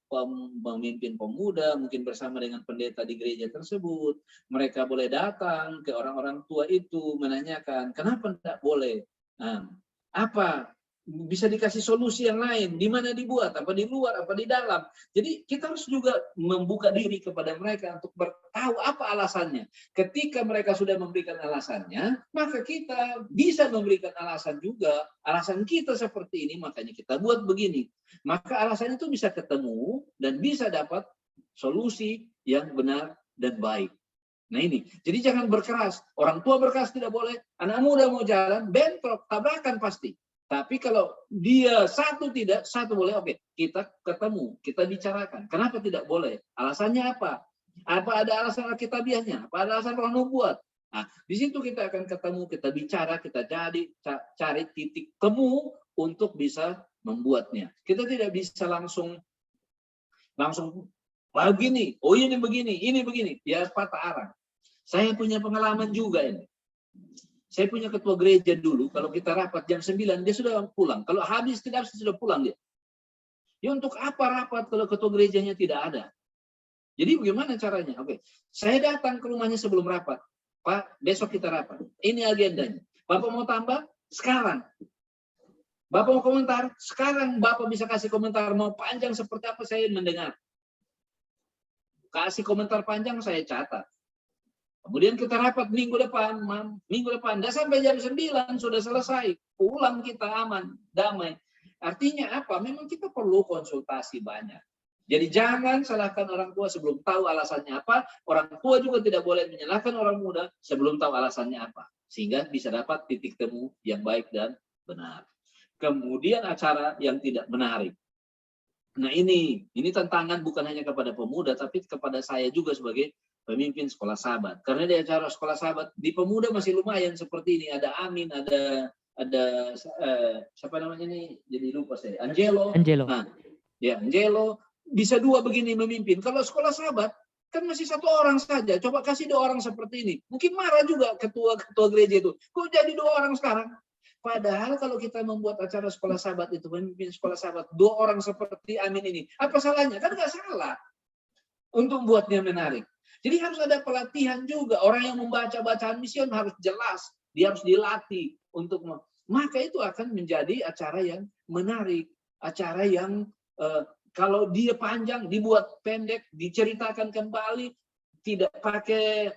C: pemimpin pemuda, mungkin bersama dengan pendeta di gereja tersebut. Mereka boleh datang ke orang-orang tua itu, menanyakan, kenapa tidak boleh? Nah, apa? Bisa dikasih solusi yang lain, di mana dibuat, apa di luar, apa di dalam. Jadi kita harus juga membuka diri kepada mereka untuk bertahu apa alasannya. Ketika mereka sudah memberikan alasannya, maka kita bisa memberikan alasan juga. Alasan kita seperti ini, makanya kita buat begini. Maka alasan itu bisa ketemu dan bisa dapat solusi yang benar dan baik. Nah ini, jadi jangan berkeras. Orang tua berkeras tidak boleh, anak muda mau jalan, bentrok, tabrakan pasti. Tapi kalau dia satu tidak, satu boleh, oke, kita ketemu, kita bicarakan. Kenapa tidak boleh? Alasannya apa? Apa ada alasan alkitabiahnya? Apa ada alasan roh nubuat? Nah, di situ kita akan ketemu, kita bicara, kita cari titik temu untuk bisa membuatnya. Kita tidak bisa langsung begini, oh ini begini, ya patah arah. Saya punya pengalaman juga ini. Saya punya ketua gereja dulu, kalau kita rapat jam 9, dia sudah pulang. Kalau habis tidak sudah pulang dia. Ya untuk apa rapat kalau ketua gerejanya tidak ada? Jadi bagaimana caranya? Oke, saya datang ke rumahnya sebelum rapat. Pak, besok kita rapat. Ini agendanya. Bapak mau tambah? Sekarang. Bapak mau komentar? Sekarang Bapak bisa kasih komentar. Mau panjang seperti apa saya mendengar. Kasih komentar panjang saya catat. Kemudian kita rapat minggu depan. Dah sampai jam 9 sudah selesai. Pulang kita aman, damai. Artinya apa? Memang kita perlu konsultasi banyak. Jadi jangan salahkan orang tua sebelum tahu alasannya apa. Orang tua juga tidak boleh menyalahkan orang muda sebelum tahu alasannya apa. Sehingga bisa dapat titik temu yang baik dan benar. Kemudian acara yang tidak menarik. Nah ini tantangan bukan hanya kepada pemuda, tapi kepada saya juga sebagai pemimpin sekolah sahabat. Karena di acara sekolah sahabat, di pemuda masih lumayan seperti ini. Ada Amin, ada siapa namanya ini? Jadi lupa saya. Angelo. Nah, ya Angelo. Bisa 2 begini memimpin. Kalau sekolah sahabat, kan masih 1 orang saja. Coba kasih 2 orang seperti ini. Mungkin marah juga ketua gereja itu. Kok jadi 2 orang sekarang? Padahal kalau kita membuat acara sekolah sahabat itu, memimpin sekolah sahabat, 2 orang seperti Amin ini. Apa salahnya? Kan nggak salah. Untuk buatnya menarik. Jadi harus ada pelatihan juga. Orang yang membaca bacaan mision harus jelas. Dia harus dilatih untuk maka itu akan menjadi acara yang menarik, acara yang kalau dia panjang dibuat pendek, diceritakan kembali, tidak pakai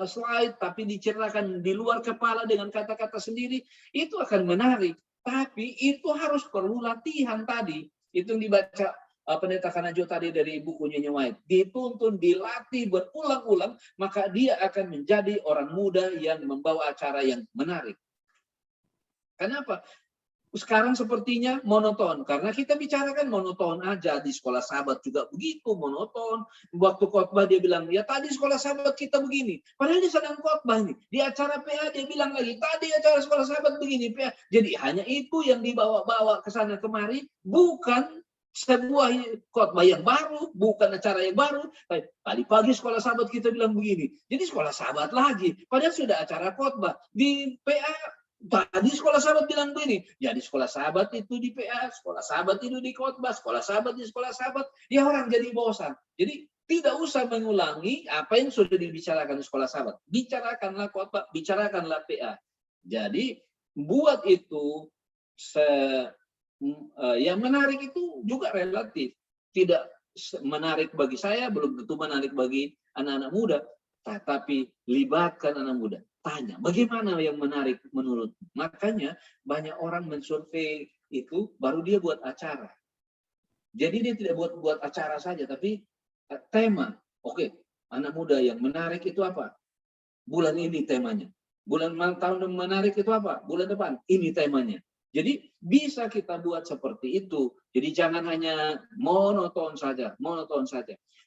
C: slide tapi diceritakan di luar kepala dengan kata-kata sendiri, itu akan menarik. Tapi itu harus perlu latihan tadi. Itu yang dibaca Pendeta Kanajo tadi dari bukunya Nyonya White. Dituntun, dilatih berulang-ulang, maka dia akan menjadi orang muda yang membawa acara yang menarik. Kenapa? Sekarang sepertinya monoton. Karena kita bicarakan monoton aja. Di sekolah sahabat juga begitu, monoton. Waktu khotbah dia bilang, ya tadi sekolah sahabat kita begini. Padahal dia sedang khotbah nih. Di acara PA dia bilang lagi, tadi acara sekolah sahabat begini. PA. Jadi hanya itu yang dibawa-bawa ke sana kemari, bukan sebuah khotbah yang baru, bukan acara yang baru. Tadi pagi sekolah sahabat kita bilang begini. Jadi sekolah sahabat lagi. Padahal sudah acara khotbah. Di PA, tadi sekolah sahabat bilang begini. Jadi sekolah sahabat itu di PA, sekolah sahabat itu di khotbah, sekolah sahabat di sekolah sahabat. Ya orang jadi bosan. Jadi tidak usah mengulangi apa yang sudah dibicarakan di sekolah sahabat. Bicarakanlah khotbah, bicarakanlah PA. Jadi buat itu yang menarik itu juga relatif. Tidak menarik bagi saya, belum tentu menarik bagi anak-anak muda. Tapi libatkan anak muda. Tanya, bagaimana yang menarik menurut? Makanya banyak orang mensurvei itu, baru dia buat acara. Jadi dia tidak buat acara saja, tapi tema. Oke, anak muda yang menarik itu apa? Bulan ini temanya. Bulan tahun menarik itu apa? Bulan depan. Ini temanya. Jadi bisa kita buat seperti itu. Jadi jangan hanya monoton saja.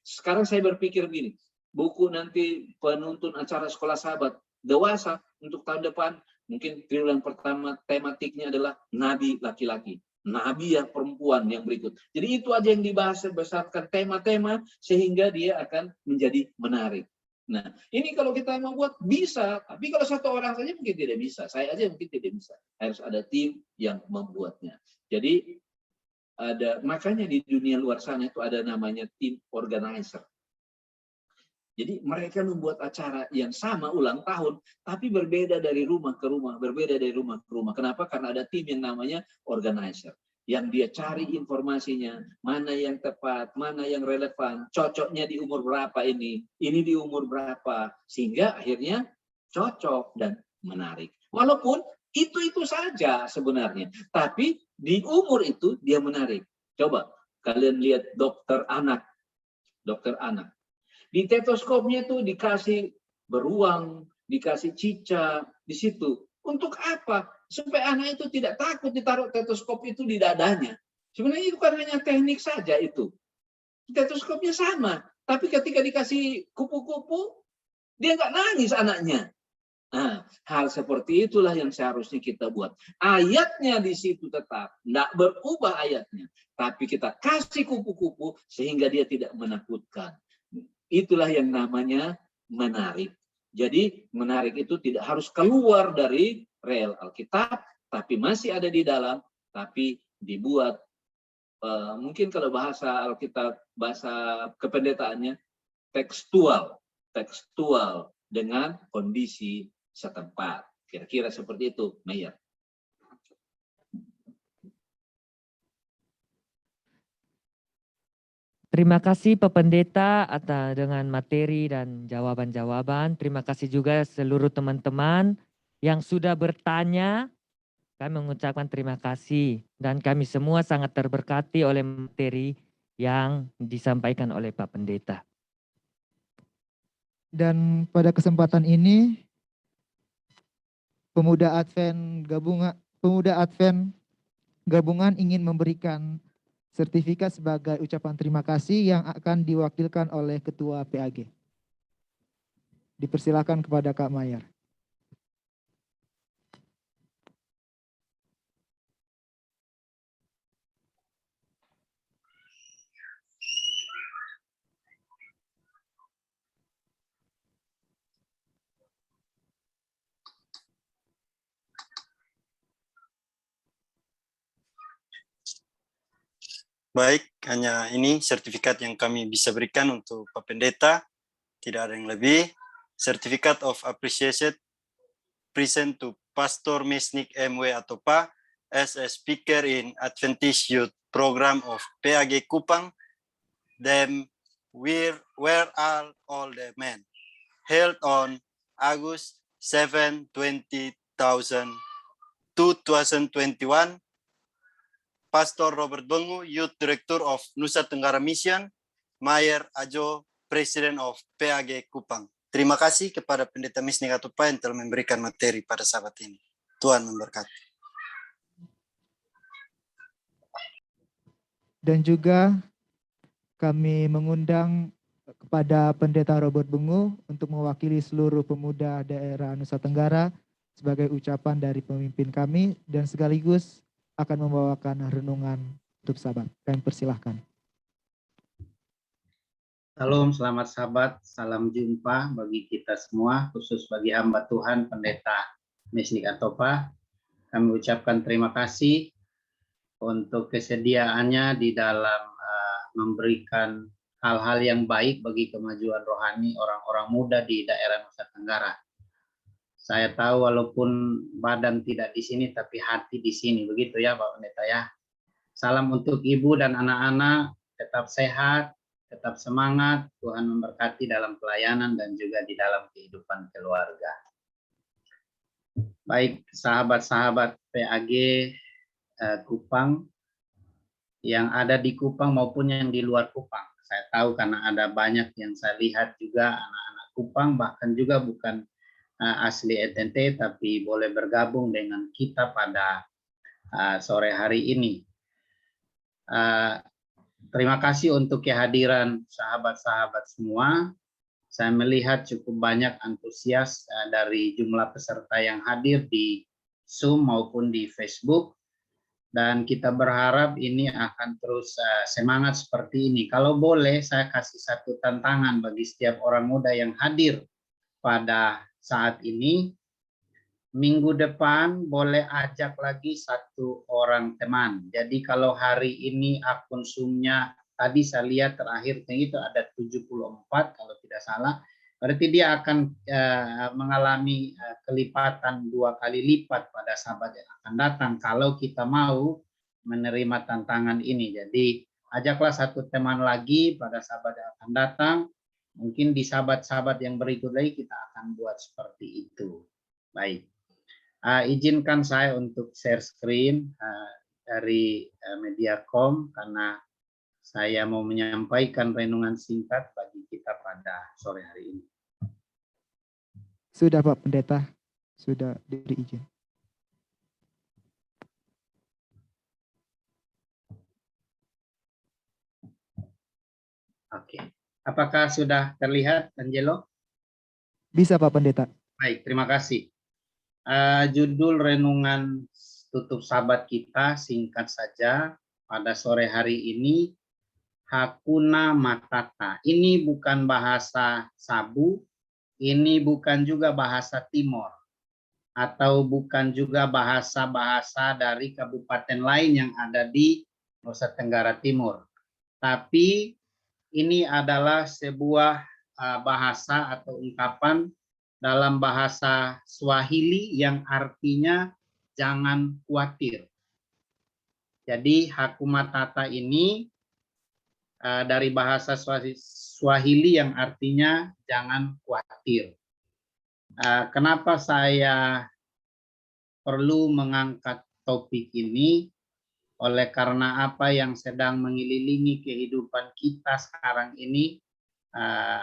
C: Sekarang saya berpikir begini, buku nanti penuntun acara sekolah sahabat dewasa untuk tahun depan, mungkin triwulan pertama tematiknya adalah nabi laki-laki, nabi ya perempuan yang berikut. Jadi itu aja yang dibahas berdasarkan tema-tema sehingga dia akan menjadi menarik. Nah, ini kalau kita membuat bisa, tapi kalau satu orang saja mungkin tidak bisa. Saya aja mungkin tidak bisa. Harus ada tim yang membuatnya. Jadi makanya di dunia luar sana itu ada namanya tim organizer. Jadi mereka membuat acara yang sama ulang tahun, tapi berbeda dari rumah ke rumah, berbeda dari rumah ke rumah. Kenapa? Karena ada tim yang namanya organizer. Yang dia cari informasinya, mana yang tepat, mana yang relevan, cocoknya di umur berapa ini di umur berapa. Sehingga akhirnya cocok dan menarik. Walaupun itu saja sebenarnya. Tapi di umur itu dia menarik. Coba kalian lihat dokter anak. Dokter anak. Di stetoskopnya itu dikasih beruang, dikasih cicak di situ. Untuk apa? Supaya anak itu tidak takut ditaruh stetoskop itu di dadanya. Sebenarnya itu kan hanya teknik saja itu. Stetoskopnya sama. Tapi ketika dikasih kupu-kupu, dia nggak nangis anaknya. Nah, hal seperti itulah yang seharusnya kita buat. Ayatnya di situ tetap, nggak berubah ayatnya. Tapi kita kasih kupu-kupu sehingga dia tidak menakutkan. Itulah yang namanya menarik. Jadi menarik itu tidak harus keluar dari rel Alkitab, tapi masih ada di dalam, tapi dibuat mungkin kalau bahasa Alkitab, bahasa kependetaannya tekstual dengan kondisi setempat. Kira-kira seperti itu, Meyer.
A: Terima kasih Pak Pendeta atas dengan materi dan jawaban-jawaban. Terima kasih juga seluruh teman-teman yang sudah bertanya. Kami mengucapkan terima kasih dan kami semua sangat terberkati oleh materi yang disampaikan oleh Pak Pendeta.
B: Dan pada kesempatan ini Pemuda Advent Gabungan ingin memberikan sertifikat sebagai ucapan terima kasih yang akan diwakilkan oleh Ketua PAG. Dipersilakan kepada Kak Mayer.
E: Baik, hanya ini sertifikat yang kami bisa berikan untuk Pak Pendeta. Tidak ada yang lebih. Certificate of Appreciation present to Pastor Mesnik MW atau PA as a speaker in Adventist Youth Program of PAG Kupang. Them where are all the men? Held on August 7, 2021. Pastor Robert Bengu, Youth Director of Nusa Tenggara Mission, Mayer Ajo, President of PAG Kupang. Terima kasih kepada Pendeta Mesnik atau PA yang telah memberikan materi pada sahabat ini. Tuhan memberkati.
B: Dan juga kami mengundang kepada Pendeta Robert Bengu untuk mewakili seluruh pemuda daerah Nusa Tenggara sebagai ucapan dari pemimpin kami dan sekaligus akan membawakan renungan untuk sahabat. Kami persilahkan.
H: Salam, selamat sahabat, salam jumpa bagi kita semua, khusus bagi hamba Tuhan Pendeta Mesnik Atopa. Kami ucapkan terima kasih untuk kesediaannya di dalam memberikan hal-hal yang baik bagi kemajuan rohani orang-orang muda di daerah Nusa Tenggara. Saya tahu walaupun badan tidak di sini, tapi hati di sini. Begitu ya Pak Pendeta ya. Salam untuk ibu dan anak-anak, tetap sehat, tetap semangat. Tuhan memberkati dalam pelayanan dan juga di dalam kehidupan keluarga. Baik sahabat-sahabat PAG Kupang, yang ada di Kupang maupun yang di luar Kupang. Saya tahu karena ada banyak yang saya lihat juga anak-anak Kupang, bahkan juga bukan asli NTT tapi boleh bergabung dengan kita pada sore hari ini. Terima kasih untuk kehadiran sahabat-sahabat semua. Saya melihat cukup banyak antusias dari jumlah peserta yang hadir di Zoom maupun di Facebook. dan kita berharap ini akan terus semangat seperti ini. Kalau boleh saya kasih satu tantangan bagi setiap orang muda yang hadir pada saat ini. Minggu depan boleh ajak lagi satu orang teman. Jadi kalau hari ini akun Zoom-nya tadi saya lihat terakhir itu ada 74 kalau tidak salah. Berarti dia akan mengalami kelipatan 2 kali lipat pada sahabat yang akan datang kalau kita mau menerima tantangan ini. Jadi ajaklah satu teman lagi pada sahabat yang akan datang. Mungkin di sahabat-sahabat yang berikut lagi kita akan buat seperti itu. Baik. Izinkan saya untuk share screen dari Mediacom karena saya mau menyampaikan renungan singkat bagi kita pada sore hari ini.
B: Sudah Pak Pendeta, sudah diberi izin.
H: Oke, apakah sudah terlihat, Angelo?
B: Bisa Pak Pendeta.
H: Baik, terima kasih. Judul renungan tutup sahabat kita singkat saja pada sore hari ini, Hakuna Matata. Ini bukan bahasa Sabu, ini bukan juga bahasa Timor, atau bukan juga bahasa-bahasa dari kabupaten lain yang ada di Nusa Tenggara Timur. Tapi ini adalah sebuah bahasa atau ungkapan dalam bahasa Swahili yang artinya jangan khawatir. Jadi Hakuna Matata ini dari bahasa Swahili yang artinya jangan khawatir. Kenapa saya perlu mengangkat topik ini? Oleh karena apa yang sedang mengelilingi kehidupan kita sekarang ini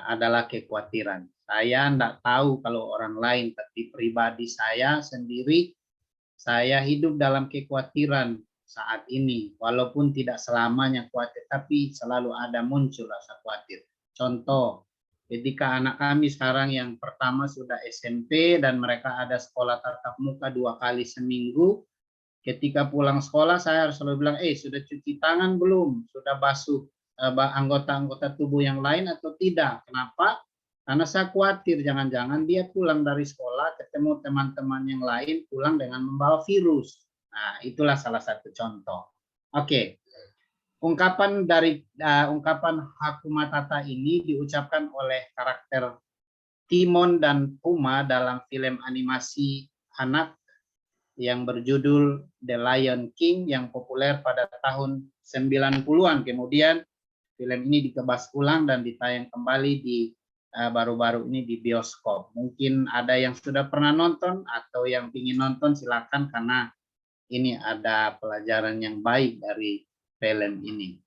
H: adalah kekhawatiran. Saya tidak tahu kalau orang lain, tapi pribadi saya sendiri, saya hidup dalam kekhawatiran saat ini. Walaupun tidak selamanya khawatir, tapi selalu ada muncul rasa khawatir. Contoh, ketika anak kami sekarang yang pertama sudah SMP dan mereka ada sekolah tatap muka 2 kali seminggu, ketika pulang sekolah saya harus selalu bilang, sudah cuci tangan belum? Sudah basuh anggota-anggota tubuh yang lain atau tidak? Kenapa? Karena saya khawatir jangan-jangan dia pulang dari sekolah ketemu teman-teman yang lain pulang dengan membawa virus. Nah, itulah salah satu contoh. Oke. Ungkapan dari ungkapan Hakuna Matata ini diucapkan oleh karakter Timon dan Pumba dalam film animasi anak yang berjudul The Lion King yang populer pada tahun 90-an. Kemudian film ini dikebas ulang dan ditayang kembali di baru-baru ini di bioskop. Mungkin ada yang sudah pernah nonton atau yang ingin nonton silakan karena ini ada pelajaran yang baik dari film ini.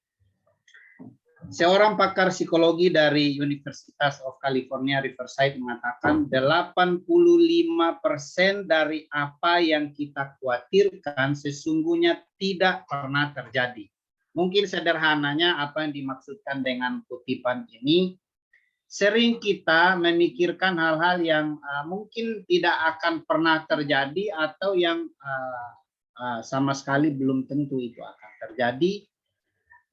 H: Seorang pakar psikologi dari Universitas of California Riverside mengatakan 85% dari apa yang kita khawatirkan sesungguhnya tidak pernah terjadi. Mungkin sederhananya apa yang dimaksudkan dengan kutipan ini, sering kita memikirkan hal-hal yang mungkin tidak akan pernah terjadi atau yang sama sekali belum tentu itu akan terjadi,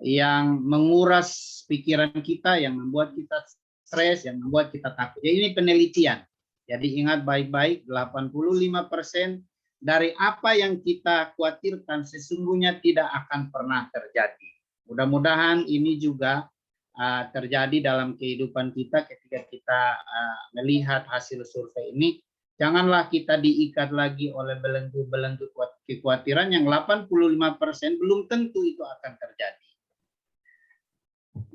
H: yang menguras pikiran kita, yang membuat kita stres, yang membuat kita takut. Jadi ini penelitian. Jadi ingat baik-baik, 85% dari apa yang kita khawatirkan sesungguhnya tidak akan pernah terjadi. Mudah-mudahan ini juga terjadi dalam kehidupan kita ketika kita melihat hasil survei ini. Janganlah kita diikat lagi oleh belenggu-belenggu kekhawatiran yang 85% belum tentu itu akan terjadi.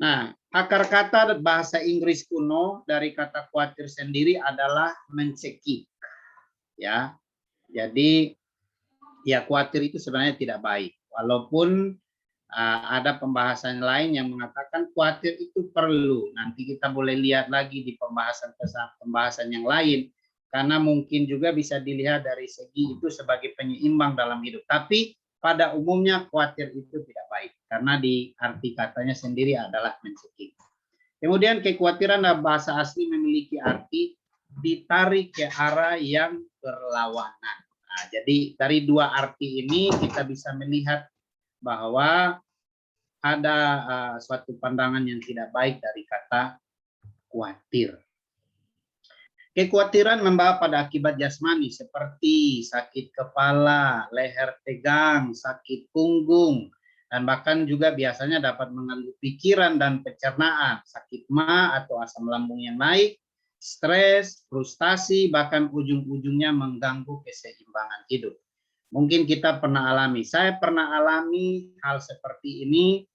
H: Nah, akar kata bahasa Inggris kuno dari kata khawatir sendiri adalah mencekik. Ya. Jadi ya khawatir itu sebenarnya tidak baik. Walaupun ada pembahasan lain yang mengatakan khawatir itu perlu. Nanti kita boleh lihat lagi di pembahasan yang lain. Karena mungkin juga bisa dilihat dari segi itu sebagai penyeimbang dalam hidup. Tapi pada umumnya khawatir itu tidak baik. Karena di arti katanya sendiri adalah mencekik. Kemudian kekhawatiran dalam bahasa asli memiliki arti ditarik ke arah yang berlawanan. Nah, jadi dari dua arti ini kita bisa melihat bahwa ada suatu pandangan yang tidak baik dari kata khawatir. Kekhawatiran membawa pada akibat jasmani seperti sakit kepala, leher tegang, sakit punggung, dan bahkan juga biasanya dapat mengganggu pikiran dan pencernaan, sakit ma atau asam lambung yang naik, stres, frustasi, bahkan ujung-ujungnya mengganggu keseimbangan hidup. Mungkin kita pernah alami, saya pernah alami hal seperti ini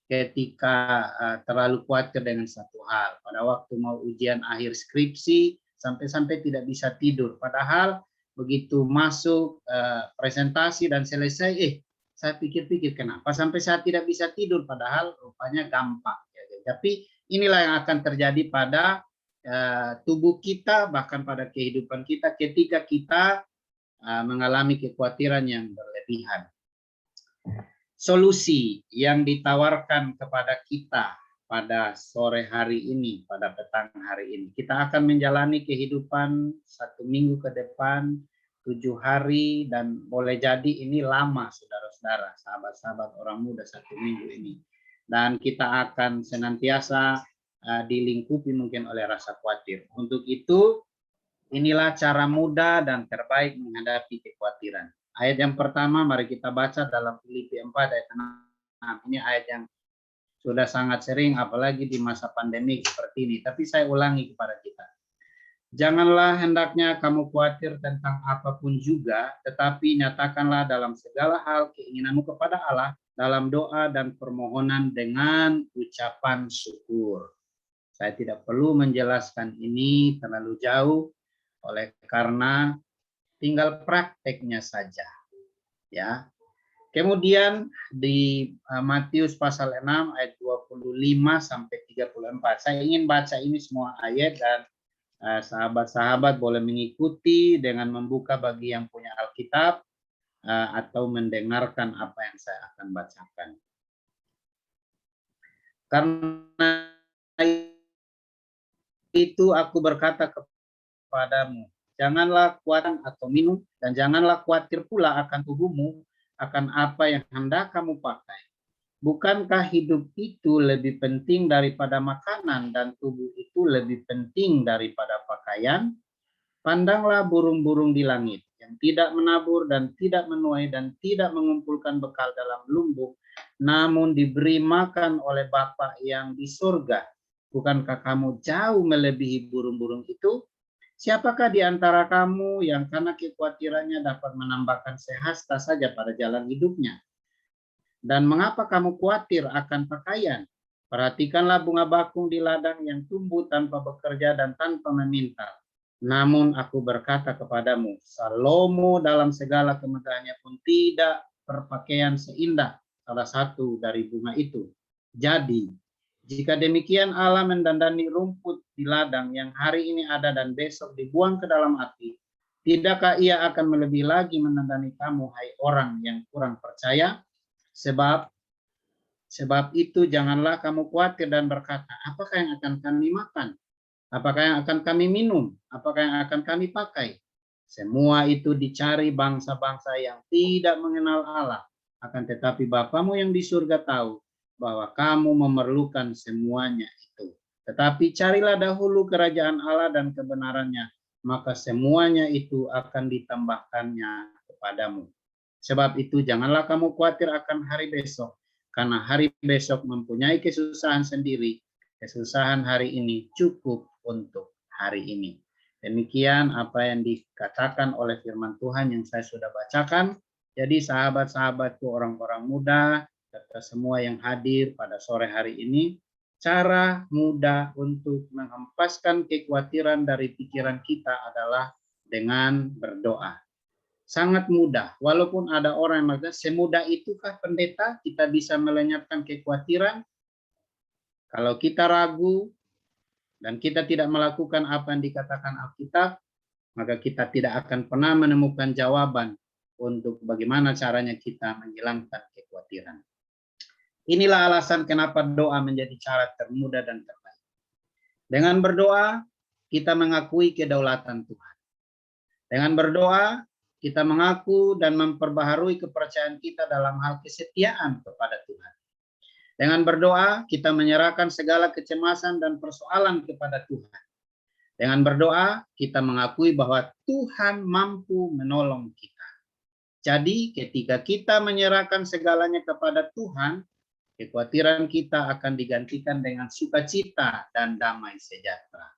H: ketika terlalu khawatir dengan satu hal. Pada waktu mau ujian akhir skripsi, sampai-sampai tidak bisa tidur. Padahal begitu masuk presentasi dan selesai, saya pikir-pikir kenapa sampai saya tidak bisa tidur, padahal rupanya gampang. Tapi inilah yang akan terjadi pada tubuh kita, bahkan pada kehidupan kita ketika kita mengalami kekhawatiran yang berlebihan. Solusi yang ditawarkan kepada kita pada sore hari ini, pada petang hari ini, kita akan menjalani kehidupan 1 minggu ke depan, 7 hari, dan boleh jadi ini lama, saudara-saudara, sahabat-sahabat orang muda, 1 minggu ini. Dan kita akan senantiasa dilingkupi mungkin oleh rasa khawatir. Untuk itu, inilah cara mudah dan terbaik menghadapi kekhawatiran. Ayat yang pertama, mari kita baca dalam Filipi 4 ayat 6. Ini ayat yang sudah sangat sering, apalagi di masa pandemi seperti ini. Tapi saya ulangi kepada kita. Janganlah hendaknya kamu khawatir tentang apapun juga, tetapi nyatakanlah dalam segala hal keinginanmu kepada Allah, dalam doa dan permohonan dengan ucapan syukur. Saya tidak perlu menjelaskan ini terlalu jauh, oleh karena tinggal prakteknya saja. Ya. Kemudian di Matius pasal 6 ayat 25 sampai 34. Saya ingin baca ini semua ayat dan sahabat-sahabat boleh mengikuti dengan membuka bagi yang punya Alkitab atau mendengarkan apa yang saya akan bacakan. Karena itu aku berkata kepadamu, janganlah khawatir atau minum, dan janganlah khawatir pula akan tubuhmu, akan apa yang hendak kamu pakai. Bukankah hidup itu lebih penting daripada makanan dan tubuh itu lebih penting daripada pakaian? Pandanglah burung-burung di langit yang tidak menabur dan tidak menuai dan tidak mengumpulkan bekal dalam lumbung, namun diberi makan oleh Bapa yang di surga. Bukankah kamu jauh melebihi burung-burung itu? Siapakah di antara kamu yang karena kekhawatirannya dapat menambahkan sehasta saja pada jalan hidupnya? Dan mengapa kamu khawatir akan pakaian? Perhatikanlah bunga bakung di ladang yang tumbuh tanpa bekerja dan tanpa meminta. Namun aku berkata kepadamu, Salomo dalam segala kemegahannya pun tidak berpakaian seindah salah satu dari bunga itu. Jadi, jika demikian Allah mendandani rumput di ladang yang hari ini ada dan besok dibuang ke dalam api, tidakkah Ia akan melebihi lagi mendandani kamu, hai orang yang kurang percaya? Sebab itu janganlah kamu khawatir dan berkata, apakah yang akan kami makan? Apakah yang akan kami minum? Apakah yang akan kami pakai? Semua itu dicari bangsa-bangsa yang tidak mengenal Allah. Akan tetapi Bapamu yang di surga tahu bahwa kamu memerlukan semuanya itu. Tetapi carilah dahulu kerajaan Allah dan kebenarannya, maka semuanya itu akan ditambahkannya kepadamu. Sebab itu janganlah kamu khawatir akan hari besok, karena hari besok mempunyai kesusahan sendiri. Kesusahan hari ini cukup untuk hari ini. Demikian apa yang dikatakan oleh firman Tuhan yang saya sudah bacakan. Jadi sahabat-sahabatku, orang-orang muda, serta semua yang hadir pada sore hari ini, cara mudah untuk menghempaskan kekhawatiran dari pikiran kita adalah dengan berdoa. Sangat mudah, walaupun ada orang yang mengatakan, semudah itukah pendeta kita bisa melenyapkan kekhawatiran? Kalau kita ragu dan kita tidak melakukan apa yang dikatakan Alkitab, maka kita tidak akan pernah menemukan jawaban untuk bagaimana caranya kita menghilangkan kekhawatiran. Inilah alasan kenapa doa menjadi cara termudah dan terbaik. Dengan berdoa, kita mengakui kedaulatan Tuhan. Dengan berdoa, kita mengaku dan memperbaharui kepercayaan kita dalam hal kesetiaan kepada Tuhan. Dengan berdoa, kita menyerahkan segala kecemasan dan persoalan kepada Tuhan. Dengan berdoa, kita mengakui bahwa Tuhan mampu menolong kita. Jadi, ketika kita menyerahkan segalanya kepada Tuhan, kekhawatiran kita akan digantikan dengan sukacita dan damai sejahtera.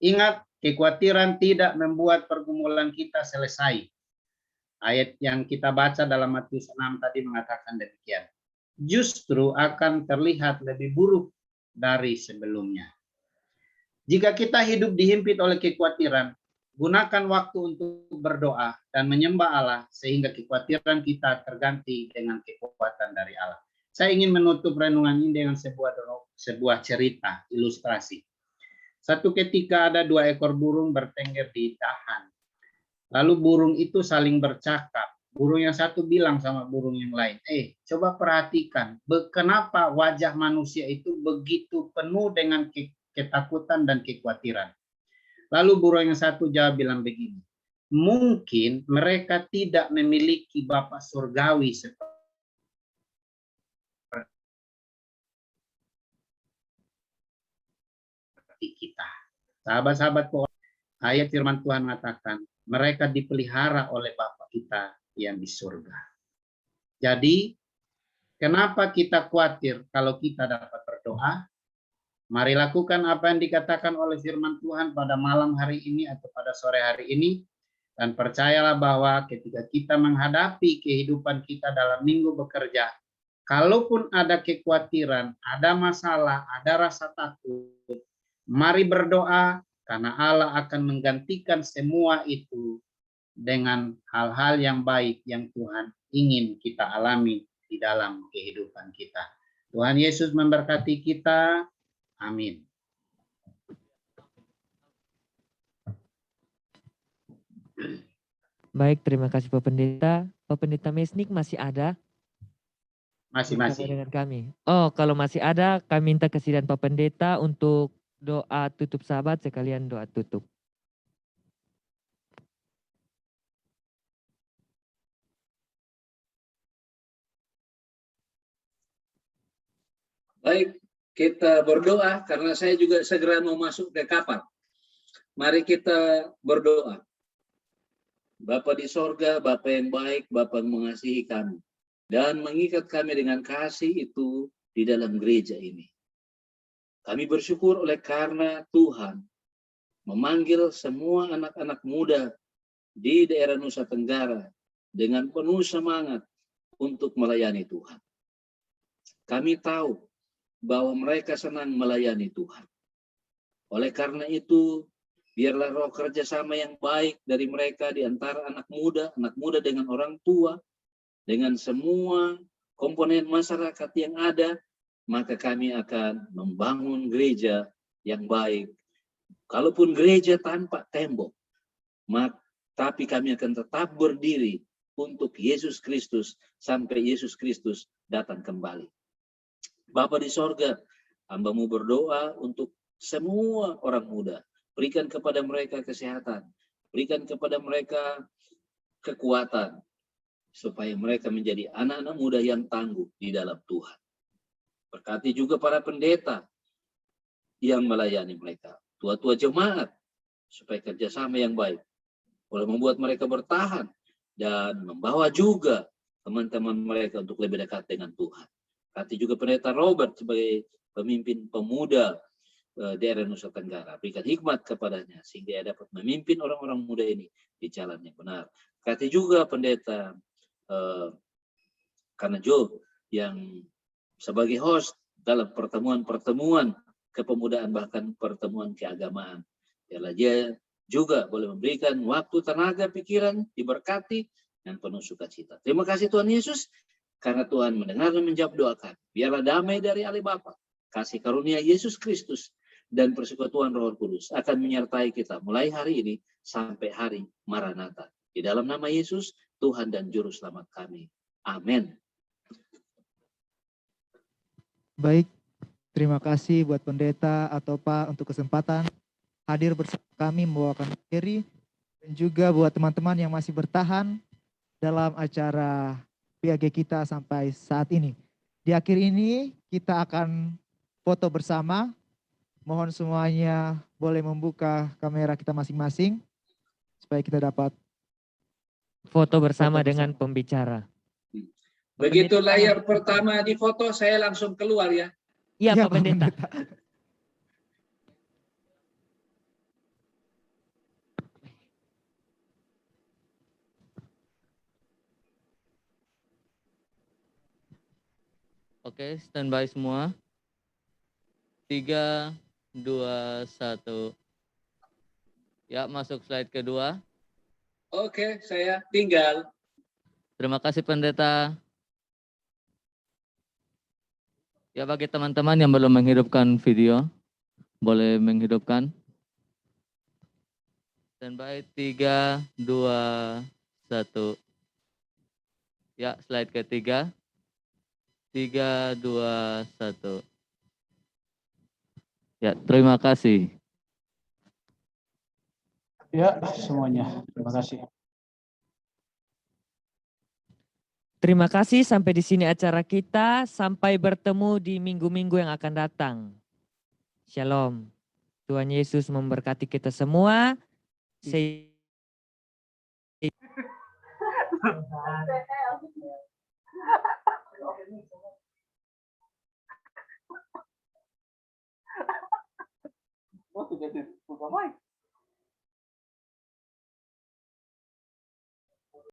H: Ingat, kekhawatiran tidak membuat pergumulan kita selesai. Ayat yang kita baca dalam Matius 6 tadi mengatakan demikian. Justru akan terlihat lebih buruk dari sebelumnya. Jika kita hidup dihimpit oleh kekhawatiran, gunakan waktu untuk berdoa dan menyembah Allah sehingga kekhawatiran kita terganti dengan kekuatan dari Allah. Saya ingin menutup renungan ini dengan sebuah cerita, ilustrasi. Satu ketika ada 2 ekor burung bertengger di dahan. Lalu burung itu saling bercakap. Burung yang satu bilang sama burung yang lain, coba perhatikan, kenapa wajah manusia itu begitu penuh dengan ketakutan dan kekhawatiran. Lalu burung yang satu jawab bilang begini, mungkin mereka tidak memiliki Bapa surgawi seperti kita. Sahabat-sahabat, ayat firman Tuhan mengatakan, mereka dipelihara oleh Bapa kita yang di surga. Jadi, kenapa kita khawatir kalau kita dapat berdoa? Mari lakukan apa yang dikatakan oleh firman Tuhan pada malam hari ini atau pada sore hari ini. Dan percayalah bahwa ketika kita menghadapi kehidupan kita dalam minggu bekerja, kalaupun ada kekhawatiran, ada masalah, ada rasa takut, mari berdoa karena Allah akan menggantikan semua itu dengan hal-hal yang baik yang Tuhan ingin kita alami di dalam kehidupan kita. Tuhan Yesus memberkati kita. Amin.
A: Baik, terima kasih Pak Pendeta. Pak Pendeta Mesnik masih ada?
H: Masih.
A: Dengan kami. Oh, kalau masih ada, kami minta kesediaan Pak Pendeta untuk doa tutup sahabat, sekalian doa tutup.
C: Baik, kita berdoa karena saya juga segera mau masuk ke kapal. Mari kita berdoa. Bapa di sorga, Bapa yang baik, Bapa yang mengasihi kami. Dan mengikat kami dengan kasih itu di dalam gereja ini. Kami bersyukur oleh karena Tuhan memanggil semua anak-anak muda di daerah Nusa Tenggara dengan penuh semangat untuk melayani Tuhan. Kami tahu bahwa mereka senang melayani Tuhan. Oleh karena itu, biarlah roh kerjasama yang baik dari mereka di antara anak muda dengan orang tua, dengan semua komponen masyarakat yang ada, maka kami akan membangun gereja yang baik. Kalaupun gereja tanpa tembok, tapi kami akan tetap berdiri untuk Yesus Kristus sampai Yesus Kristus datang kembali. Bapa di sorga, hamba-Mu berdoa untuk semua orang muda. Berikan kepada mereka kesehatan, berikan kepada mereka kekuatan, supaya mereka menjadi anak-anak muda yang tangguh di dalam Tuhan. Berkati juga para pendeta yang melayani mereka, tua-tua jemaat, supaya kerjasama yang baik boleh membuat mereka bertahan dan membawa juga teman-teman mereka untuk lebih dekat dengan Tuhan. Berkati juga pendeta Robert sebagai pemimpin pemuda daerah Nusa Tenggara. Berikan hikmat kepadanya sehingga ia dapat memimpin orang-orang muda ini di jalan yang benar. Berkati juga pendeta Kanajo yang sebagai host dalam pertemuan-pertemuan kepemudaan bahkan pertemuan keagamaan. Biarlah dia juga boleh memberikan waktu, tenaga, pikiran, diberkati dan penuh sukacita. Terima kasih Tuhan Yesus karena Tuhan mendengar dan menjawab doa kami. Biarlah damai dari Allah Bapa, kasih karunia Yesus Kristus dan persekutuan Roh Kudus akan menyertai kita mulai hari ini sampai hari Maranatha. Di dalam nama Yesus, Tuhan dan Juru Selamat kami. Amin.
B: Baik, terima kasih buat pendeta atau Pak untuk kesempatan hadir bersama kami membawakan materi Dan juga buat teman-teman yang masih bertahan dalam acara PAG kita sampai saat ini. Di akhir ini kita akan foto bersama. Mohon semuanya boleh membuka kamera kita masing-masing supaya kita dapat
A: Foto bersama
B: Foto
A: dengan
B: bersama.
A: pembicara.
C: Begitu
A: Pendeta,
C: layar pertama di foto, saya langsung keluar ya.
A: Iya,
B: Ya,
A: Pak Pendeta.
I: Oke, standby semua. 3, 2, 1. Ya, masuk slide kedua.
C: Oke, saya tinggal.
I: Terima kasih pendeta. Ya, bagi teman-teman yang belum menghidupkan video, boleh menghidupkan. Standby 3, 2, 1. Ya, slide ketiga. 3, 2, 1. Ya, terima kasih.
D: Ya, semuanya. Terima kasih.
A: Terima kasih, sampai di sini acara kita. Sampai bertemu di minggu-minggu yang akan datang. Shalom. Tuhan Yesus memberkati kita semua. Say
D: Oh, sudah dibuka mic.